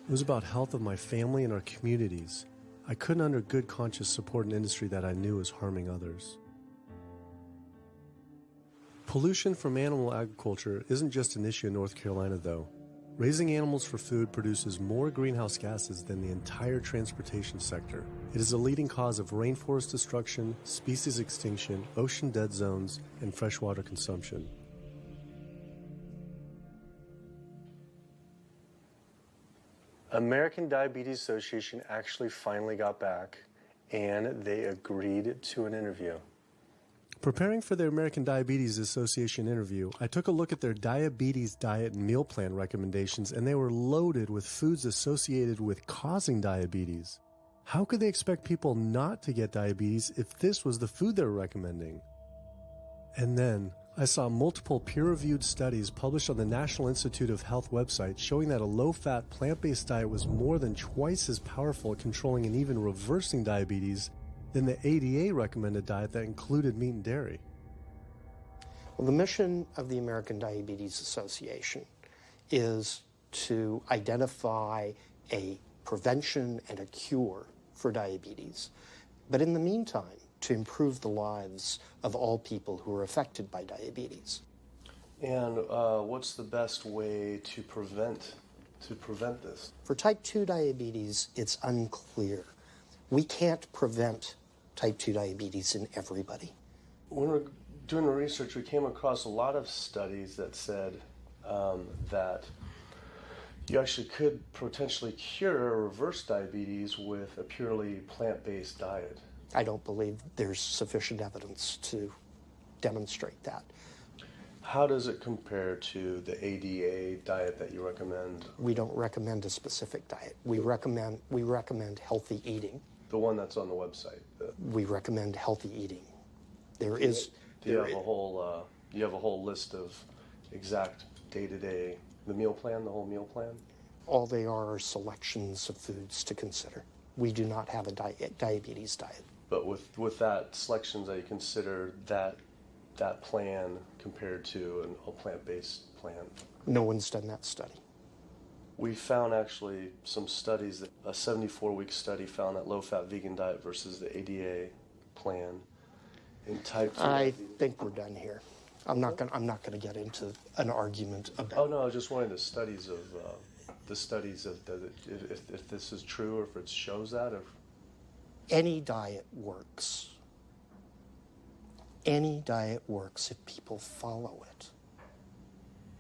It was about health of my family and our communities. I couldn't under good conscience support an industry that I knew was harming others. Pollution from animal agriculture isn't just an issue in North Carolina, though. Raising animals for food produces more greenhouse gases than the entire transportation sector. It is a leading cause of rainforest destruction, species extinction, ocean dead zones, and freshwater consumption. American Diabetes Association actually finally got back, and they agreed to an interview. Preparing for the American Diabetes Association interview, I took a look at their diabetes diet and meal plan recommendations, and they were loaded with foods associated with causing diabetes. How could they expect people not to get diabetes if this was the food they were recommending? And then, I saw multiple peer-reviewed studies published on the National Institute of Health website showing that a low-fat, plant-based diet was more than twice as powerful at controlling and even reversing diabetes than the ADA recommended diet that included meat and dairy. Well, the mission of the American Diabetes Association is to identify a prevention and a cure for diabetes, but in the meantime, to improve the lives of all people who are affected by diabetes. And what's the best way to prevent this? For type 2 diabetes, it's unclear. We can't prevent type 2 diabetes in everybody. When we're doing the research, we came across a lot of studies that said that you actually could potentially cure or reverse diabetes with a purely plant-based diet. I don't believe there's sufficient evidence to demonstrate that. How does it compare to the ADA diet that you recommend? We don't recommend a specific diet. We recommend healthy eating. The one that's on the website. We recommend healthy eating. Do you have a whole list of exact day-to-day, the meal plan, the whole meal plan? All they are selections of foods to consider. We do not have a diabetes diet. But with that selections, that you consider that plan compared to a plant-based plan? No one's done that study. We found actually some studies, that a 74-week study found that low-fat vegan diet versus the ADA plan in type 2. I think we're done here. I'm not going to get into an argument about. Oh no, I was just wanting the studies of if this is true or if it shows that. Or Any diet works. Any diet works if people follow it.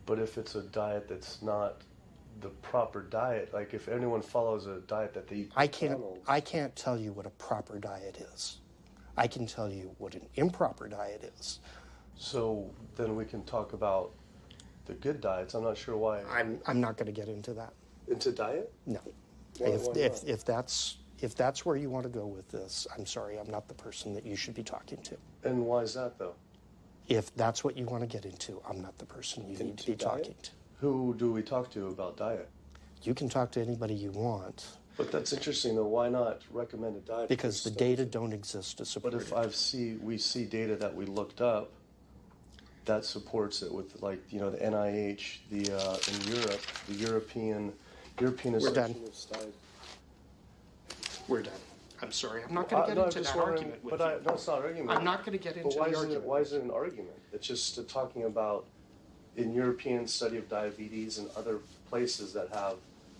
But if it's a diet that's not the proper diet, like if anyone follows a diet that they eat I can't tell you what a proper diet is. I can tell you what an improper diet is. So then we can talk about the good diets. I'm not sure why. I'm not going to get into that. Into diet? No. Why not? If that's where you want to go with this, I'm sorry, I'm not the person that you should be talking to. And why is that, though? If that's what you want to get into, I'm not the person you need to be talking to. Who do we talk to about diet? You can talk to anybody you want. But that's interesting, though. Why not recommend a diet? Because the data don't exist to support it. But if we see data that we looked up that supports it with, like, the NIH, in Europe, the European Association of Studies. We're done. I'm sorry. I'm not going to get into that argument with you. No, it's not an argument. I'm not going to get into the argument. Why is it an argument? It's just talking about in European study of diabetes and other places that have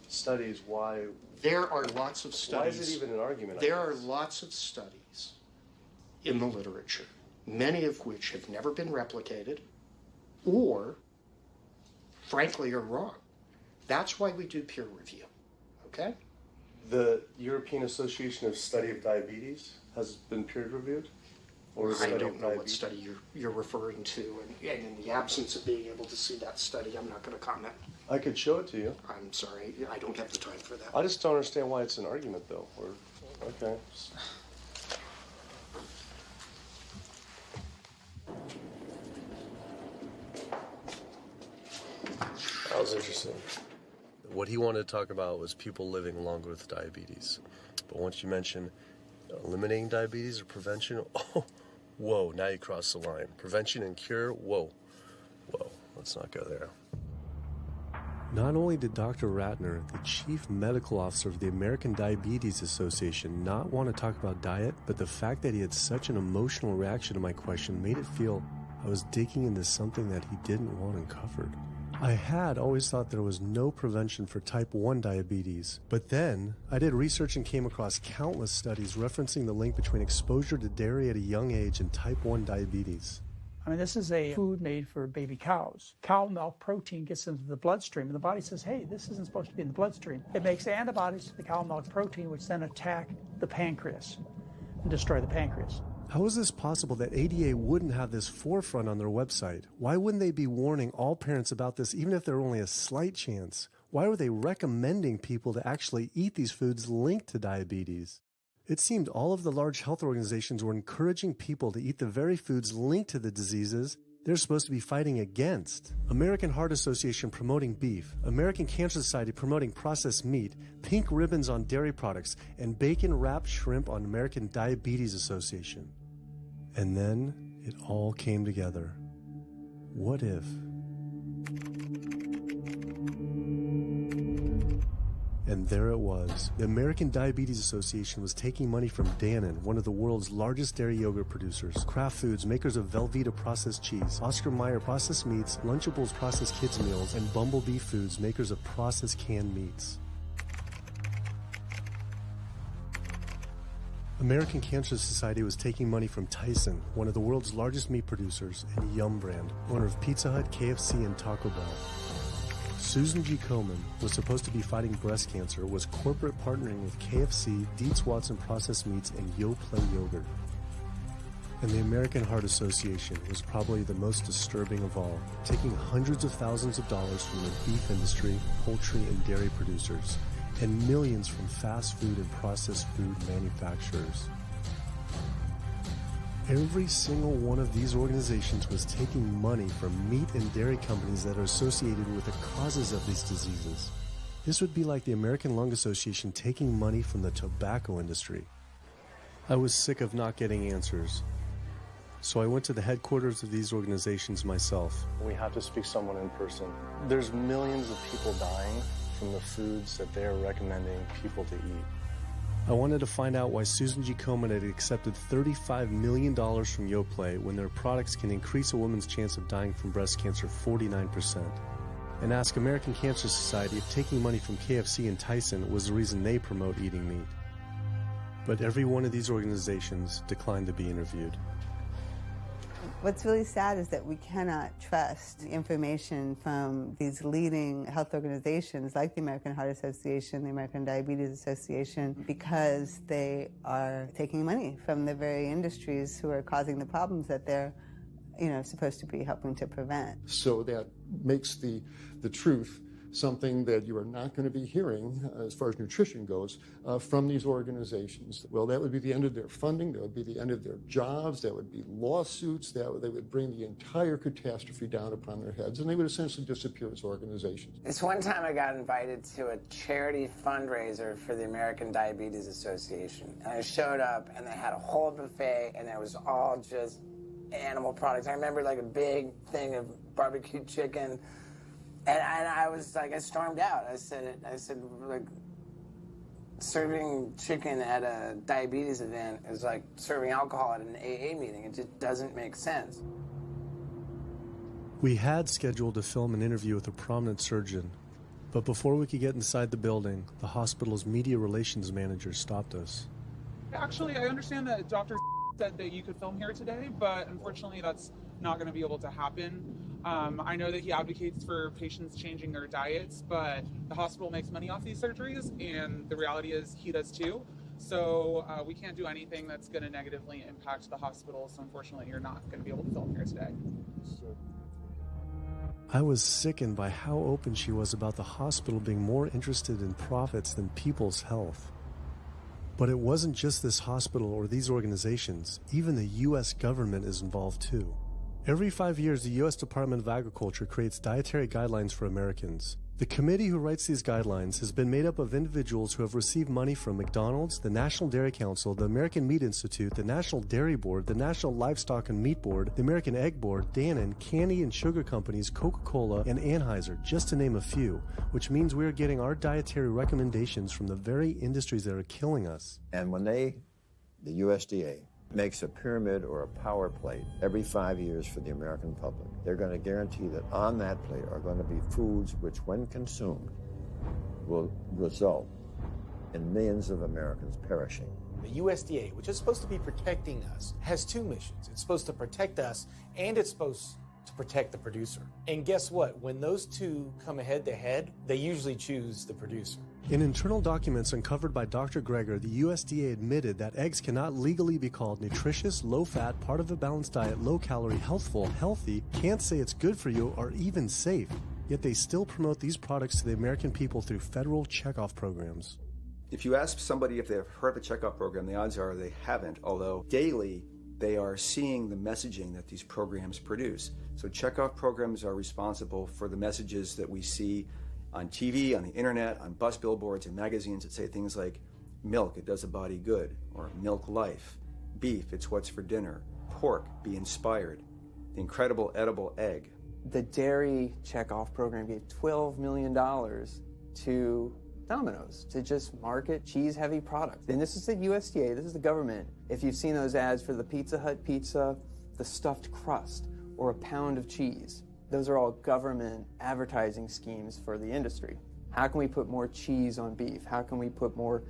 studies why. There are lots of studies. Why is it even an argument? There are lots of studies in the literature, many of which have never been replicated or, frankly, are wrong. That's why we do peer review, okay? The European Association of Study of Diabetes has been peer-reviewed? I don't know what study you're referring to, and in the absence of being able to see that study, I'm not going to comment. I could show it to you. I'm sorry, I don't have the time for that. I just don't understand why it's an argument, though. Okay. That was interesting. What he wanted to talk about was people living longer with diabetes. But once you mention eliminating diabetes or prevention, oh, whoa, now you cross the line. Prevention and cure, whoa, let's not go there. Not only did Dr. Ratner, the chief medical officer of the American Diabetes Association, not want to talk about diet, but the fact that he had such an emotional reaction to my question made it feel I was digging into something that he didn't want uncovered. I had always thought there was no prevention for type 1 diabetes, but then I did research and came across countless studies referencing the link between exposure to dairy at a young age and type 1 diabetes. I mean, this is a food made for baby cows. Cow milk protein gets into the bloodstream, and the body says, hey, this isn't supposed to be in the bloodstream. It makes antibodies to the cow milk protein, which then attack the pancreas and destroy the pancreas. How is this possible that ADA wouldn't have this forefront on their website? Why wouldn't they be warning all parents about this, even if there were only a slight chance? Why were they recommending people to actually eat these foods linked to diabetes? It seemed all of the large health organizations were encouraging people to eat the very foods linked to the diseases they're supposed to be fighting against. American Heart Association promoting beef, American Cancer Society promoting processed meat, pink ribbons on dairy products, and bacon-wrapped shrimp on American Diabetes Association. And then it all came together. What if? And there it was. The American Diabetes Association was taking money from Dannon, one of the world's largest dairy yogurt producers, Kraft Foods, makers of Velveeta processed cheese, Oscar Mayer processed meats, Lunchables processed kids meals, and Bumblebee Foods, makers of processed canned meats. American Cancer Society was taking money from Tyson, one of the world's largest meat producers, and Yum Brand, owner of Pizza Hut, KFC, and Taco Bell. Susan G. Komen was supposed to be fighting breast cancer, was corporate partnering with KFC, Dietz Watson Processed Meats, and Yoplait Yogurt. And the American Heart Association was probably the most disturbing of all, taking hundreds of thousands of dollars from the beef industry, poultry, and dairy producers, and millions from fast food and processed food manufacturers. Every single one of these organizations was taking money from meat and dairy companies that are associated with the causes of these diseases. This would be like the American Lung Association taking money from the tobacco industry. I was sick of not getting answers, so I went to the headquarters of these organizations myself. We have to speak to someone in person. There's millions of people dying from the foods that they're recommending people to eat. I wanted to find out why Susan G. Komen had accepted $35 million from Yoplait when their products can increase a woman's chance of dying from breast cancer 49%. And ask American Cancer Society if taking money from KFC and Tyson was the reason they promote eating meat. But every one of these organizations declined to be interviewed. What's really sad is that we cannot trust information from these leading health organizations like the American Heart Association, the American Diabetes Association, because they are taking money from the very industries who are causing the problems that they're, supposed to be helping to prevent. So that makes the truth something that you are not going to be hearing, as far as nutrition goes, from these organizations. Well, that would be the end of their funding, that would be the end of their jobs, that would be lawsuits, they would bring the entire catastrophe down upon their heads, and they would essentially disappear as organizations. This one time I got invited to a charity fundraiser for the American Diabetes Association, and I showed up, and they had a whole buffet, and it was all just animal products. I remember like a big thing of barbecue chicken. And I was like, I stormed out. I said, like, serving chicken at a diabetes event is like serving alcohol at an AA meeting. It just doesn't make sense. We had scheduled to film an interview with a prominent surgeon, but before we could get inside the building, the hospital's media relations manager stopped us. Actually, I understand that Dr. said that you could film here today, but unfortunately that's not going to be able to happen. I know that he advocates for patients changing their diets, but the hospital makes money off these surgeries, and the reality is he does too. So we can't do anything that's going to negatively impact the hospital, so unfortunately you're not going to be able to film here today. I was sickened by how open she was about the hospital being more interested in profits than people's health. But it wasn't just this hospital or these organizations. Even the U.S. government is involved too. Every 5 years, the U.S. Department of Agriculture creates dietary guidelines for Americans. The committee who writes these guidelines has been made up of individuals who have received money from McDonald's, the National Dairy Council, the American Meat Institute, the National Dairy Board, the National Livestock and Meat Board, the American Egg Board, Dannon, candy and sugar companies, Coca-Cola, and Anheuser, just to name a few, which means we are getting our dietary recommendations from the very industries that are killing us. And when the USDA, makes a pyramid or a power plate every 5 years for the American public, they're going to guarantee that on that plate are going to be foods which, when consumed, will result in millions of Americans perishing. The USDA, which is supposed to be protecting us, has two missions. It's supposed to protect us, and it's supposed to protect the producer. And guess what? When those two come head to head, they usually choose the producer. In internal documents uncovered by Dr. Greger, the USDA admitted that eggs cannot legally be called nutritious, low-fat, part of a balanced diet, low-calorie, healthful, healthy, can't say it's good for you, or even safe. Yet they still promote these products to the American people through federal checkoff programs. If you ask somebody if they've heard of the checkoff program, the odds are they haven't, although daily they are seeing the messaging that these programs produce. So checkoff programs are responsible for the messages that we see on TV, on the internet, on bus billboards and magazines that say things like, milk, it does the body good, or milk life, beef, it's what's for dinner, pork, be inspired, the incredible edible egg. The dairy checkoff program gave $12 million to Domino's to just market cheese-heavy products. And this is the USDA, this is the government. If you've seen those ads for the Pizza Hut pizza, the stuffed crust, or a pound of cheese, those are all government advertising schemes for the industry. How can we put more cheese on beef? How can we put more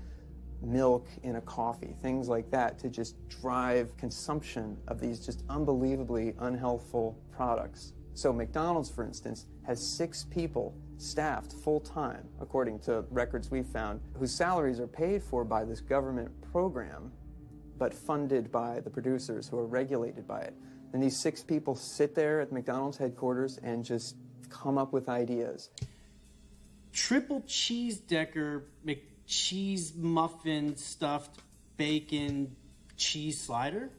milk in a coffee? Things like that to just drive consumption of these just unbelievably unhealthful products. So McDonald's, for instance, has 6 people staffed full-time, according to records we've found, whose salaries are paid for by this government program, but funded by the producers who are regulated by it. And these 6 people sit there at McDonald's headquarters and just come up with ideas. Triple cheese decker McCheese muffin stuffed bacon cheese slider?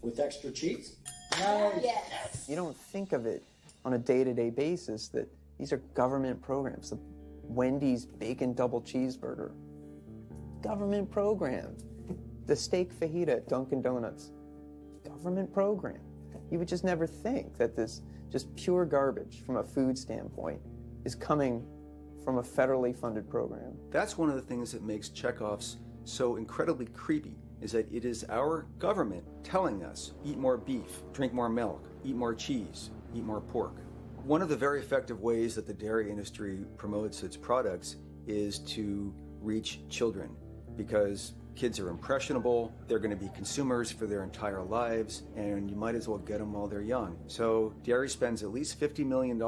With extra cheese? Yes. You don't think of it on a day-to-day basis that these are government programs. The Wendy's bacon double cheeseburger, government program. The steak fajita at Dunkin' Donuts, government program. You would just never think that this just pure garbage from a food standpoint is coming from a federally funded program. That's one of the things that makes checkoffs so incredibly creepy, is that it is our government telling us, eat more beef, drink more milk, eat more cheese, eat more pork. One of the very effective ways that the dairy industry promotes its products is to reach children because kids are impressionable, they're going to be consumers for their entire lives, and you might as well get them while they're young. So dairy spends at least $50 million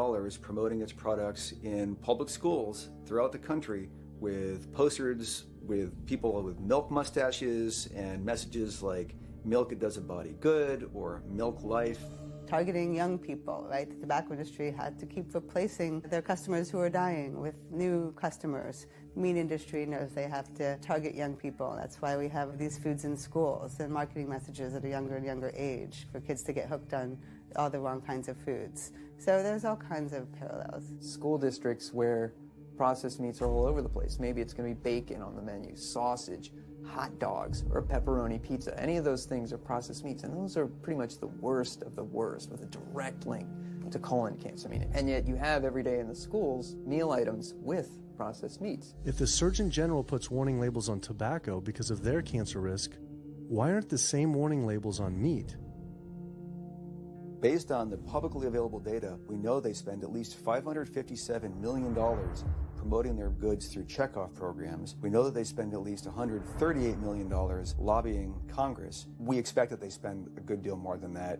promoting its products in public schools throughout the country with posters with people with milk mustaches and messages like milk, it does a body good, or milk life. Targeting young people, right? The tobacco industry had to keep replacing their customers who are dying with new customers. The meat industry knows they have to target young people. That's why we have these foods in schools and marketing messages at a younger and younger age for kids to get hooked on all the wrong kinds of foods. So there's all kinds of parallels. School districts where processed meats are all over the place. Maybe it's going to be bacon on the menu, sausage, hot dogs, or a pepperoni pizza. Any of those things are processed meats, and those are pretty much the worst of the worst with a direct link to colon cancer. And yet you have every day in the schools meal items with processed meats. If the Surgeon General puts warning labels on tobacco because of their cancer risk, why aren't the same warning labels on meat? Based on the publicly available data, we know they spend at least $557 million promoting their goods through checkoff programs. We know that they spend at least $138 million lobbying Congress. We expect that they spend a good deal more than that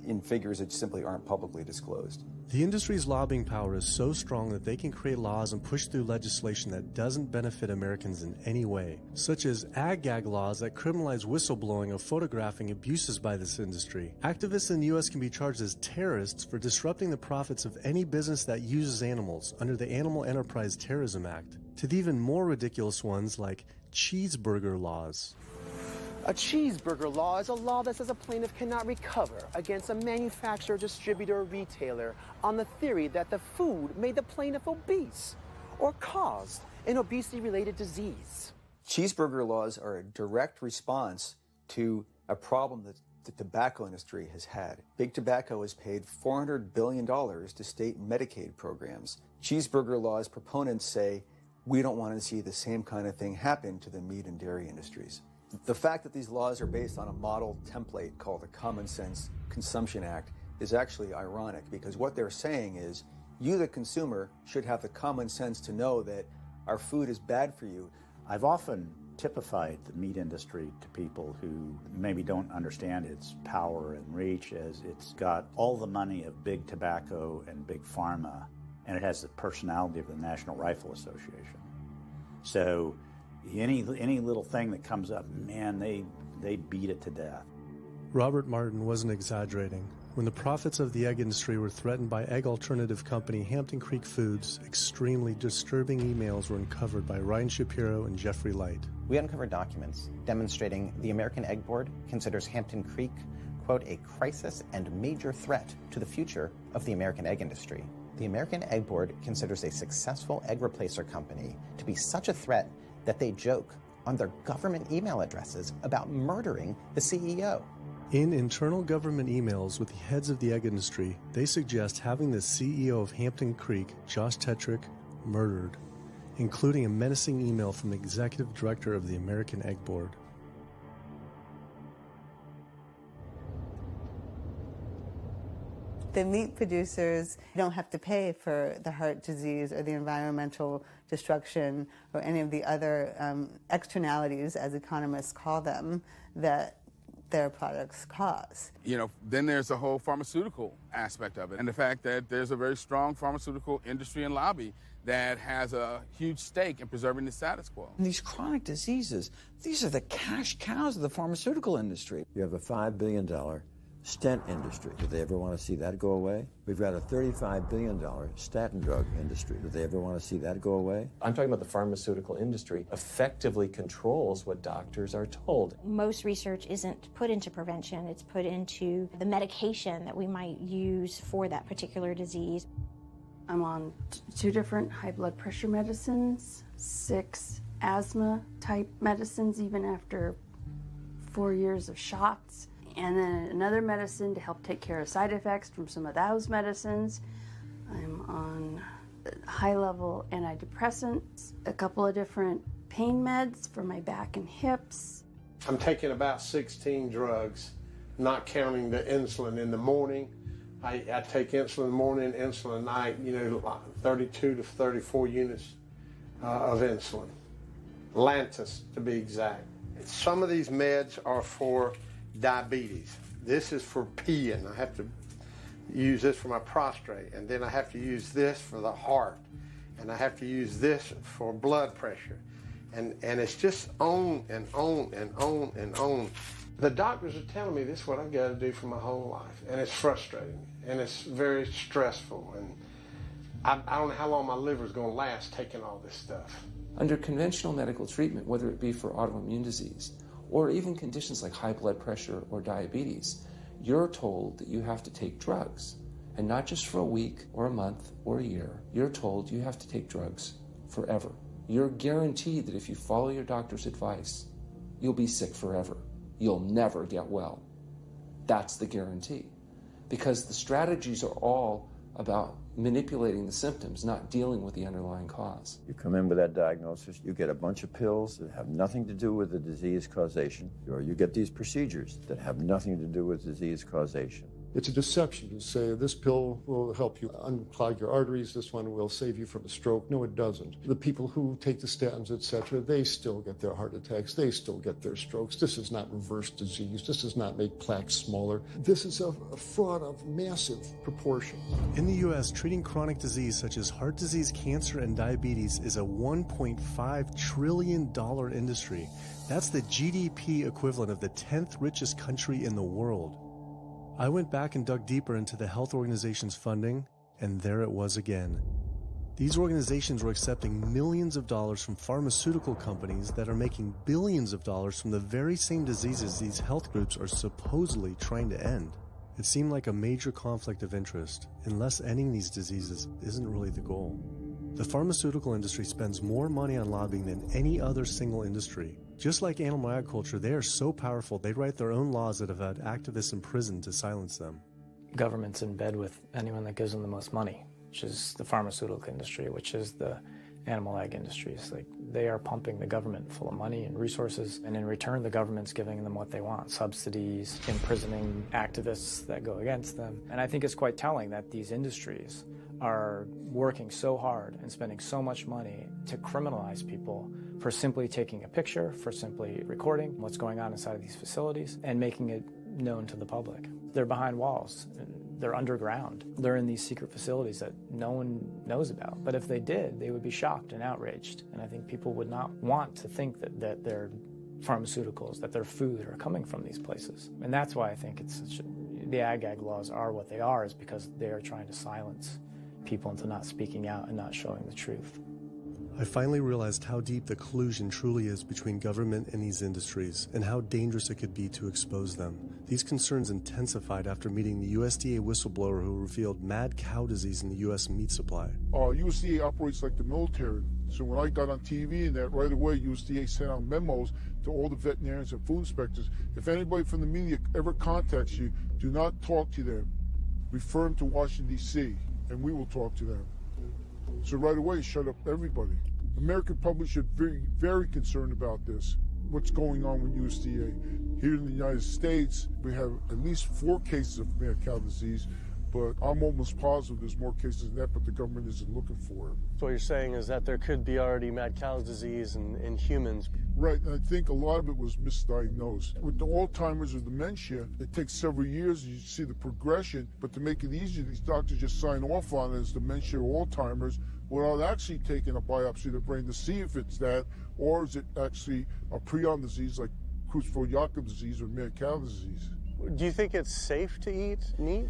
in figures that simply aren't publicly disclosed. The industry's lobbying power is so strong that they can create laws and push through legislation that doesn't benefit Americans in any way, such as ag-gag laws that criminalize whistleblowing or photographing abuses by this industry. Activists in the U.S. can be charged as terrorists for disrupting the profits of any business that uses animals under the Animal Enterprise Terrorism Act, to the even more ridiculous ones like cheeseburger laws. A cheeseburger law is a law that says a plaintiff cannot recover against a manufacturer, distributor, or retailer on the theory that the food made the plaintiff obese or caused an obesity-related disease. Cheeseburger laws are a direct response to a problem that the tobacco industry has had. Big Tobacco has paid $400 billion to state Medicaid programs. Cheeseburger laws proponents say, we don't want to see the same kind of thing happen to the meat and dairy industries. The fact that these laws are based on a model template called the Common Sense Consumption Act is actually ironic, because what they're saying is you, the consumer, should have the common sense to know that our food is bad for you. I've often typified the meat industry to people who maybe don't understand its power and reach, as it's got all the money of big tobacco and big pharma, and it has the personality of the National Rifle Association. So any little thing that comes up, man, they beat it to death. Robert Martin wasn't exaggerating. When the profits of the egg industry were threatened by egg alternative company Hampton Creek Foods, extremely disturbing emails were uncovered by Ryan Shapiro and Jeffrey Light. We uncovered documents demonstrating the American Egg Board considers Hampton Creek, quote, a crisis and major threat to the future of the American egg industry. The American Egg Board considers a successful egg replacer company to be such a threat that they joke on their government email addresses about murdering the CEO. In internal government emails with the heads of the egg industry, they suggest having the CEO of Hampton Creek, Josh Tetrick, murdered, including a menacing email from the executive director of the American Egg Board. The meat producers don't have to pay for the heart disease or the environmental destruction or any of the other externalities, as economists call them, that their products cause. You know, then there's the whole pharmaceutical aspect of it, and the fact that there's a very strong pharmaceutical industry and lobby that has a huge stake in preserving the status quo. And these chronic diseases, these are the cash cows of the pharmaceutical industry. You have a $5 billion stent industry. Do they ever want to see that go away? We've got a $35 billion statin drug industry. Do they ever want to see that go away? I'm talking about the pharmaceutical industry effectively controls what doctors are told. Most research isn't put into prevention. It's put into the medication that we might use for that particular disease. I'm on 2 different high blood pressure medicines, 6 asthma type medicines, even after 4 years of shots. And then another medicine to help take care of side effects from some of those medicines. I'm on high-level antidepressants, a couple of different pain meds for my back and hips. I'm taking about 16 drugs, not counting the insulin in the morning. I take insulin morning, insulin night, 32 to 34 units of insulin. Lantus to be exact. Some of these meds are for diabetes. This is for peeing. I have to use this for my prostate, and then I have to use this for the heart, and I have to use this for blood pressure. And it's just on and on and on and on. The doctors are telling me this is what I've got to do for my whole life, and it's frustrating, and it's very stressful, and I don't know how long my liver is going to last taking all this stuff. Under conventional medical treatment, whether it be for autoimmune disease or even conditions like high blood pressure or diabetes, you're told that you have to take drugs. And not just for a week or a month or a year. You're told you have to take drugs forever. You're guaranteed that if you follow your doctor's advice, you'll be sick forever. You'll never get well. That's the guarantee. Because the strategies are all about manipulating the symptoms, not dealing with the underlying cause. You come in with that diagnosis, you get a bunch of pills that have nothing to do with the disease causation, or you get these procedures that have nothing to do with disease causation. It's a deception to say this pill will help you unclog your arteries, this one will save you from a stroke. No, it doesn't. The people who take the statins, etc., they still get their heart attacks, they still get their strokes. This is not reverse disease. This does not make plaques smaller. This is a fraud of massive proportion. In the U.S., treating chronic disease such as heart disease, cancer, and diabetes is a $1.5 trillion industry. That's the GDP equivalent of the 10th richest country in the world. I went back and dug deeper into the health organization's funding, and there it was again. These organizations were accepting millions of dollars from pharmaceutical companies that are making billions of dollars from the very same diseases these health groups are supposedly trying to end. It seemed like a major conflict of interest, unless ending these diseases isn't really the goal. The pharmaceutical industry spends more money on lobbying than any other single industry. Just like animal agriculture, they are so powerful they write their own laws that have had activists imprisoned to silence them. Government's in bed with anyone that gives them the most money, which is the pharmaceutical industry, which is the animal ag industries. Like, they are pumping the government full of money and resources, and in return the government's giving them what they want: subsidies, imprisoning activists that go against them. And I think it's quite telling that these industries are working so hard and spending so much money to criminalize people for simply taking a picture, for simply recording what's going on inside of these facilities and making it known to the public. They're behind walls. They're underground. They're in these secret facilities that no one knows about. But if they did, they would be shocked and outraged. And I think people would not want to think that their pharmaceuticals, that their food are coming from these places. And that's why I think the ag laws are what they are, is because they are trying to silence people into not speaking out and not showing the truth. I finally realized how deep the collusion truly is between government and these industries, and how dangerous it could be to expose them. These concerns intensified after meeting the USDA whistleblower who revealed mad cow disease in the U.S. meat supply. USDA operates like the military. So when I got on TV and that, right away USDA sent out memos to all the veterinarians and food inspectors. If anybody from the media ever contacts you, do not talk to them. Refer them to Washington, D.C., and we will talk to them. So right away, shut up everybody. American public should be very, very concerned about this. What's going on with USDA? Here in the United States, we have at least 4 cases of mad cow disease, but I'm almost positive there's more cases than that, but the government isn't looking for it. So what you're saying is that there could be already mad cow disease in humans. Right, and I think a lot of it was misdiagnosed. With the Alzheimer's or dementia, it takes several years, you see the progression, but to make it easier, these doctors just sign off on it as dementia or Alzheimer's without actually taking a biopsy of the brain to see if it's that, or is it actually a prion disease like Creutzfeldt-Jakob disease or mad cow disease. Do you think it's safe to eat meat?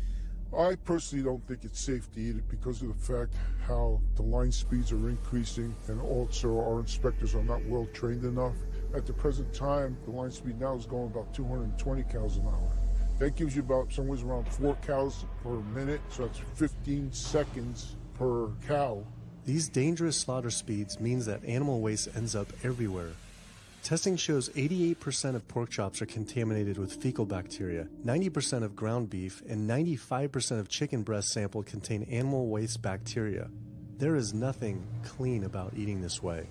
I personally don't think it's safe to eat it because of the fact how the line speeds are increasing, and also our inspectors are not well trained enough. At the present time, the line speed now is going about 220 cows an hour. That gives you about somewhere around 4 cows per minute, so that's 15 seconds per cow. These dangerous slaughter speeds means that animal waste ends up everywhere. Testing shows 88% of pork chops are contaminated with fecal bacteria, 90% of ground beef, and 95% of chicken breast sample contain animal waste bacteria. There is nothing clean about eating this way.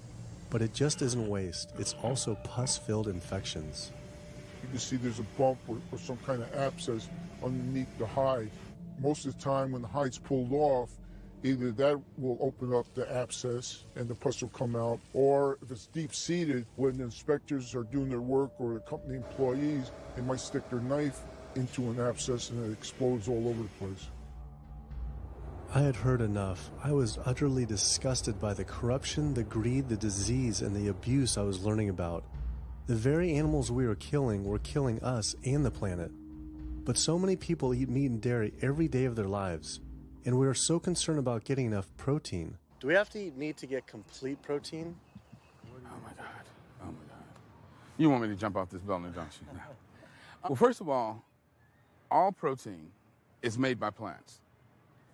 But it just isn't waste, it's also pus-filled infections. You can see there's a bump or some kind of abscess underneath the hide. Most of the time when the hide's pulled off, Either that will open up the abscess and the pus will come out, or if it's deep-seated, when the inspectors are doing their work or the company employees, they might stick their knife into an abscess and it explodes all over the place. I had heard enough. I was utterly disgusted by the corruption, the greed, the disease, and the abuse I was learning about. The very animals we were killing us and the planet. But so many people eat meat and dairy every day of their lives, and we are so concerned about getting enough protein. Do we have to eat meat to get complete protein? Oh my God. Oh my God. You want me to jump off this building, don't you? Well, first of all protein is made by plants.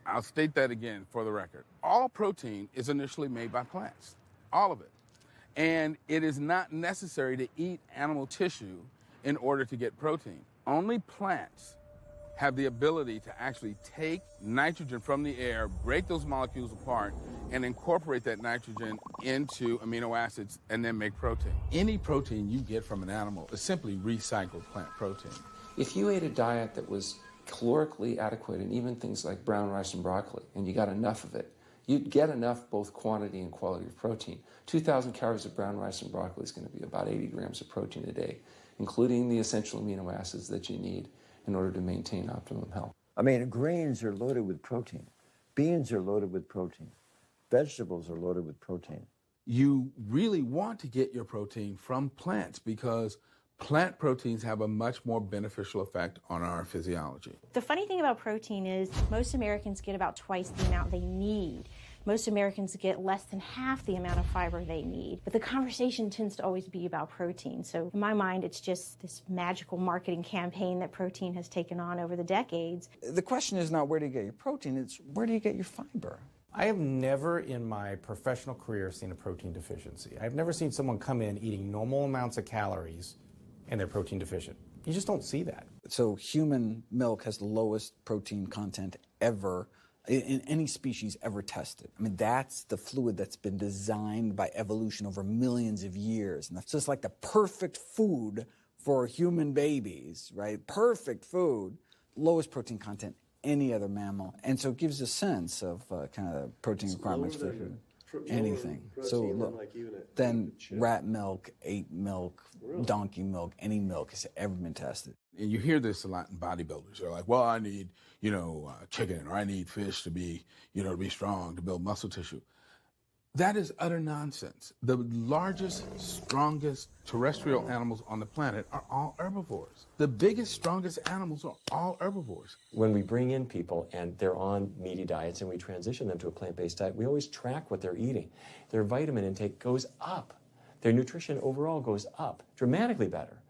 I'll state that again for the record. All protein is initially made by plants, all of it. And it is not necessary to eat animal tissue in order to get protein. Only plants have the ability to actually take nitrogen from the air, break those molecules apart, and incorporate that nitrogen into amino acids and then make protein. Any protein you get from an animal is simply recycled plant protein. If you ate a diet that was calorically adequate, and even things like brown rice and broccoli, and you got enough of it, you'd get enough both quantity and quality of protein. 2,000 calories of brown rice and broccoli is going to be about 80 grams of protein a day, including the essential amino acids that you need in order to maintain optimum health. I mean, grains are loaded with protein. Beans are loaded with protein. Vegetables are loaded with protein. You really want to get your protein from plants because plant proteins have a much more beneficial effect on our physiology. The funny thing about protein is most Americans get about twice the amount they need. Most Americans get less than half the amount of fiber they need. But the conversation tends to always be about protein. So in my mind, it's just this magical marketing campaign that protein has taken on over the decades. The question is not where do you get your protein, it's where do you get your fiber? I have never in my professional career seen a protein deficiency. I've never seen someone come in eating normal amounts of calories and they're protein deficient. You just don't see that. So human milk has the lowest protein content ever in any species ever tested. I mean, that's the fluid that's been designed by evolution over millions of years. And that's just like the perfect food for human babies, right? Perfect food, lowest protein content any other mammal. And so it gives a sense of kind of protein requirements for anything. So look, then rat milk, ape milk, donkey milk, any milk has ever been tested. And you hear this a lot in bodybuilders. They're like, well, I need, chicken, or I need fish to be, to be strong, to build muscle tissue. That is utter nonsense. The largest, strongest terrestrial animals on the planet are all herbivores. The biggest, strongest animals are all herbivores. When we bring in people and they're on meaty diets and we transition them to a plant-based diet, we always track what they're eating. Their vitamin intake goes up. Their nutrition overall goes up, dramatically better.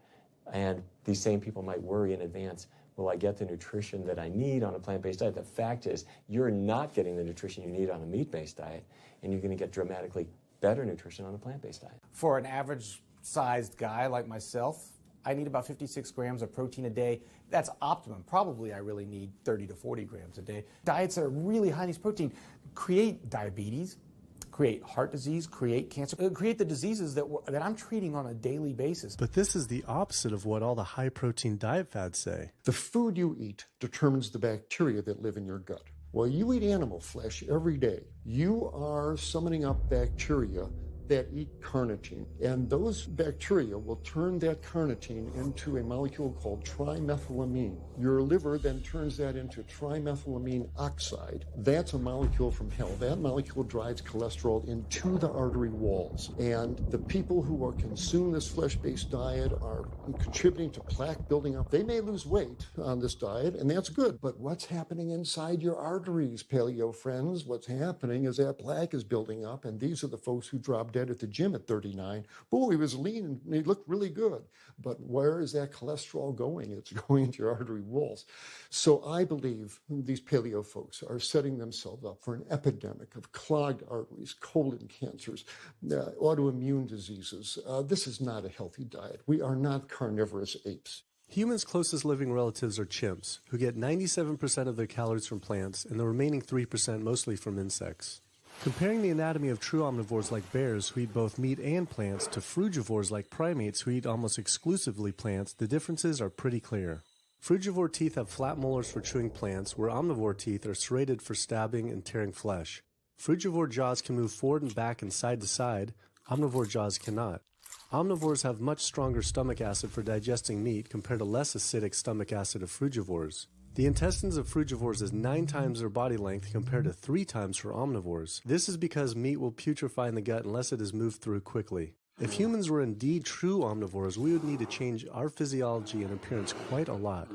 And these same people might worry in advance, will I get the nutrition that I need on a plant-based diet? The fact is, you're not getting the nutrition you need on a meat-based diet, and you're going to get dramatically better nutrition on a plant-based diet. For an average-sized guy like myself, I need about 56 grams of protein a day. That's optimum. Probably I really need 30 to 40 grams a day. Diets that are really high in these protein create diabetes, create heart disease, create cancer, create the diseases that I'm treating on a daily basis. But this is the opposite of what all the high-protein diet fads say. The food you eat determines the bacteria that live in your gut. While you eat animal flesh every day, you are summoning up bacteria that eat carnitine. And those bacteria will turn that carnitine into a molecule called trimethylamine. Your liver then turns that into trimethylamine oxide. That's a molecule from hell. That molecule drives cholesterol into the artery walls. And the people who are consuming this flesh-based diet are contributing to plaque building up. They may lose weight on this diet, and that's good. But what's happening inside your arteries, paleo friends? What's happening is that plaque is building up, and these are the folks who drop dead at the gym at 39. Boy, he was lean and he looked really good. But where is that cholesterol going? It's going into your artery walls. So I believe these paleo folks are setting themselves up for an epidemic of clogged arteries, colon cancers, autoimmune diseases. This is not a healthy diet. We are not carnivorous apes. Humans' closest living relatives are chimps, who get 97% of their calories from plants and the remaining 3% mostly from insects. Comparing the anatomy of true omnivores like bears, who eat both meat and plants, to frugivores like primates, who eat almost exclusively plants, the differences are pretty clear. Frugivore teeth have flat molars for chewing plants, where omnivore teeth are serrated for stabbing and tearing flesh. Frugivore jaws can move forward and back and side to side. Omnivore jaws cannot. Omnivores have much stronger stomach acid for digesting meat compared to less acidic stomach acid of frugivores. The intestines of frugivores is 9 times their body length compared to 3 times for omnivores. This is because meat will putrefy in the gut unless it is moved through quickly. If humans were indeed true omnivores, we would need to change our physiology and appearance quite a lot.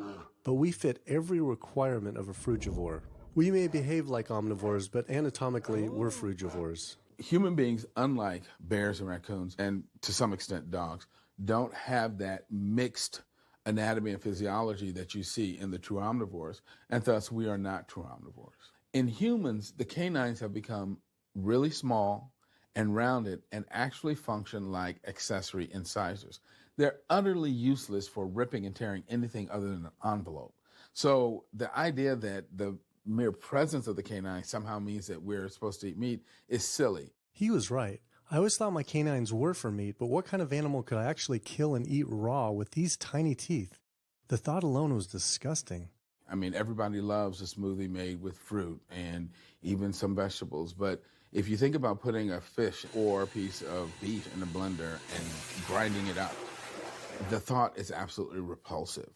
But we fit every requirement of a frugivore. We may behave like omnivores, but anatomically, we're frugivores. Human beings, unlike bears and raccoons, and to some extent dogs, don't have that mixed anatomy and physiology that you see in the true omnivores, and thus we are not true omnivores. In humans, the canines have become really small and rounded and actually function like accessory incisors. They're utterly useless for ripping and tearing anything other than an envelope. So the idea that the mere presence of the canine somehow means that we're supposed to eat meat is silly. He was right. I always thought my canines were for meat, but what kind of animal could I actually kill and eat raw with these tiny teeth? The thought alone was disgusting. I mean, everybody loves a smoothie made with fruit and even some vegetables, but if you think about putting a fish or a piece of beef in a blender and grinding it up, the thought is absolutely repulsive.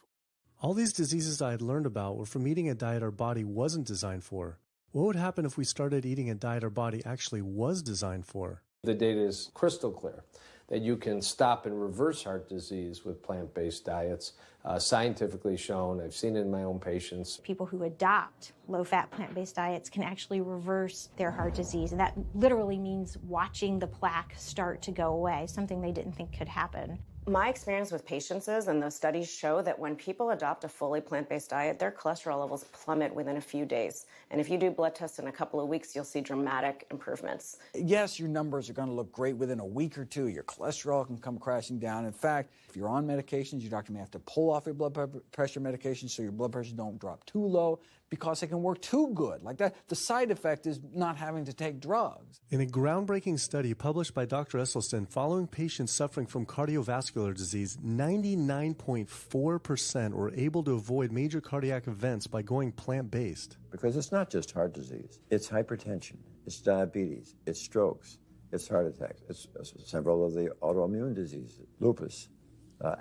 All these diseases I had learned about were from eating a diet our body wasn't designed for. What would happen if we started eating a diet our body actually was designed for? The data is crystal clear that you can stop and reverse heart disease with plant-based diets, scientifically shown. I've seen it in my own patients. People who adopt low-fat plant-based diets can actually reverse their heart disease, and that literally means watching the plaque start to go away, something they didn't think could happen. My experience with patients is, and those studies show, that when people adopt a fully plant-based diet, their cholesterol levels plummet within a few days. And if you do blood tests in a couple of weeks, you'll see dramatic improvements. Yes, your numbers are going to look great within a week or two. Your cholesterol can come crashing down. In fact, if you're on medications, your doctor may have to pull off your blood pressure medication so your blood pressure don't drop too low, because it can work too good. Like that, the side effect is not having to take drugs. In a groundbreaking study published by Dr. Esselstyn following patients suffering from cardiovascular disease, 99.4% were able to avoid major cardiac events by going plant-based. Because it's not just heart disease. It's hypertension, it's diabetes, it's strokes, it's heart attacks, it's several of the autoimmune diseases, lupus,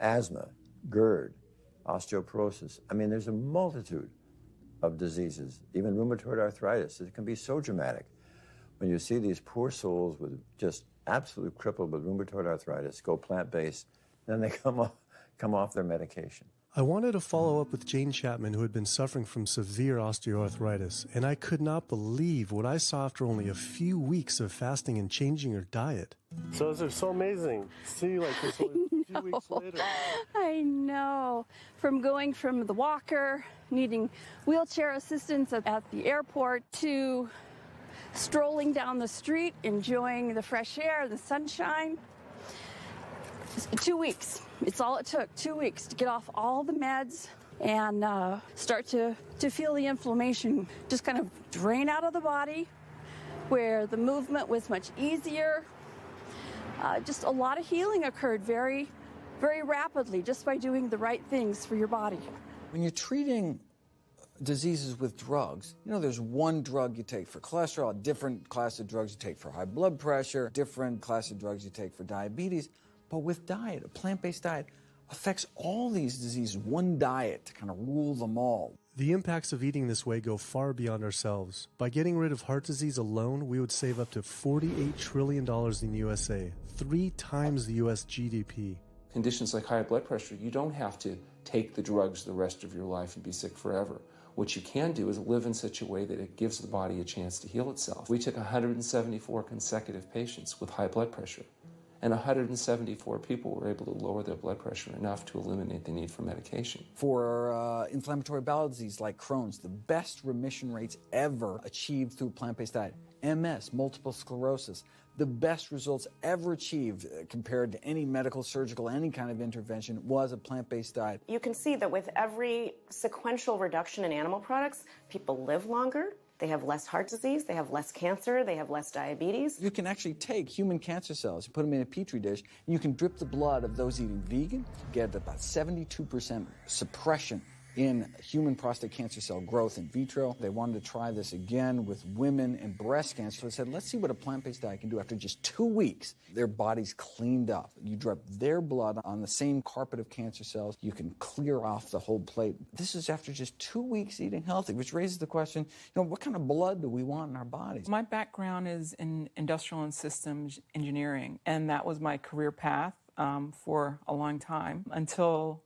asthma, GERD, osteoporosis. I mean, there's a multitude of diseases, even rheumatoid arthritis. It can be so dramatic. When you see these poor souls with just absolutely crippled with rheumatoid arthritis go plant-based, then they come off their medication. I wanted to follow up with Jane Chapman, who had been suffering from severe osteoarthritis, and I could not believe what I saw after only a few weeks of fasting and changing her diet. So it's so amazing. See, like this only a few weeks later. I know. From going from the walker, needing wheelchair assistance at the airport, to strolling down the street, enjoying the fresh air, the sunshine. 2 weeks. It's all it took, 2 weeks to get off all the meds and start to feel the inflammation just kind of drain out of the body, where the movement was much easier. Just a lot of healing occurred very, very rapidly just by doing the right things for your body. When you're treating diseases with drugs, you know, there's one drug you take for cholesterol, a different class of drugs you take for high blood pressure, different class of drugs you take for diabetes. But with diet, a plant-based diet affects all these diseases, one diet to kind of rule them all. The impacts of eating this way go far beyond ourselves. By getting rid of heart disease alone, we would save up to $48 trillion in the USA, 3 times the US GDP. Conditions like high blood pressure, you don't have to take the drugs the rest of your life and be sick forever. What you can do is live in such a way that it gives the body a chance to heal itself. We took 174 consecutive patients with high blood pressure, and 174 people were able to lower their blood pressure enough to eliminate the need for medication. For inflammatory bowel disease like Crohn's, the best remission rates ever achieved through plant-based diet. MS, multiple sclerosis, the best results ever achieved compared to any medical, surgical, any kind of intervention was a plant-based diet. You can see that with every sequential reduction in animal products, people live longer, they have less heart disease, they have less cancer, they have less diabetes. You can actually take human cancer cells, you put them in a petri dish, and you can drip the blood of those eating vegan, get about 72% suppression in human prostate cancer cell growth in vitro. They wanted to try this again with women and breast cancer. So they said, let's see what a plant-based diet can do. After just 2 weeks, their bodies cleaned up. You drop their blood on the same carpet of cancer cells. You can clear off the whole plate. This is after just 2 weeks eating healthy, which raises the question, what kind of blood do we want in our bodies? My background is in industrial and systems engineering, and that was my career path for a long time until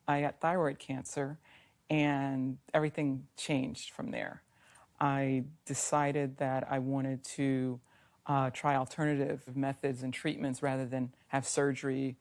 I got thyroid cancer, and everything changed from there. I decided that I wanted to try alternative methods and treatments rather than have surgery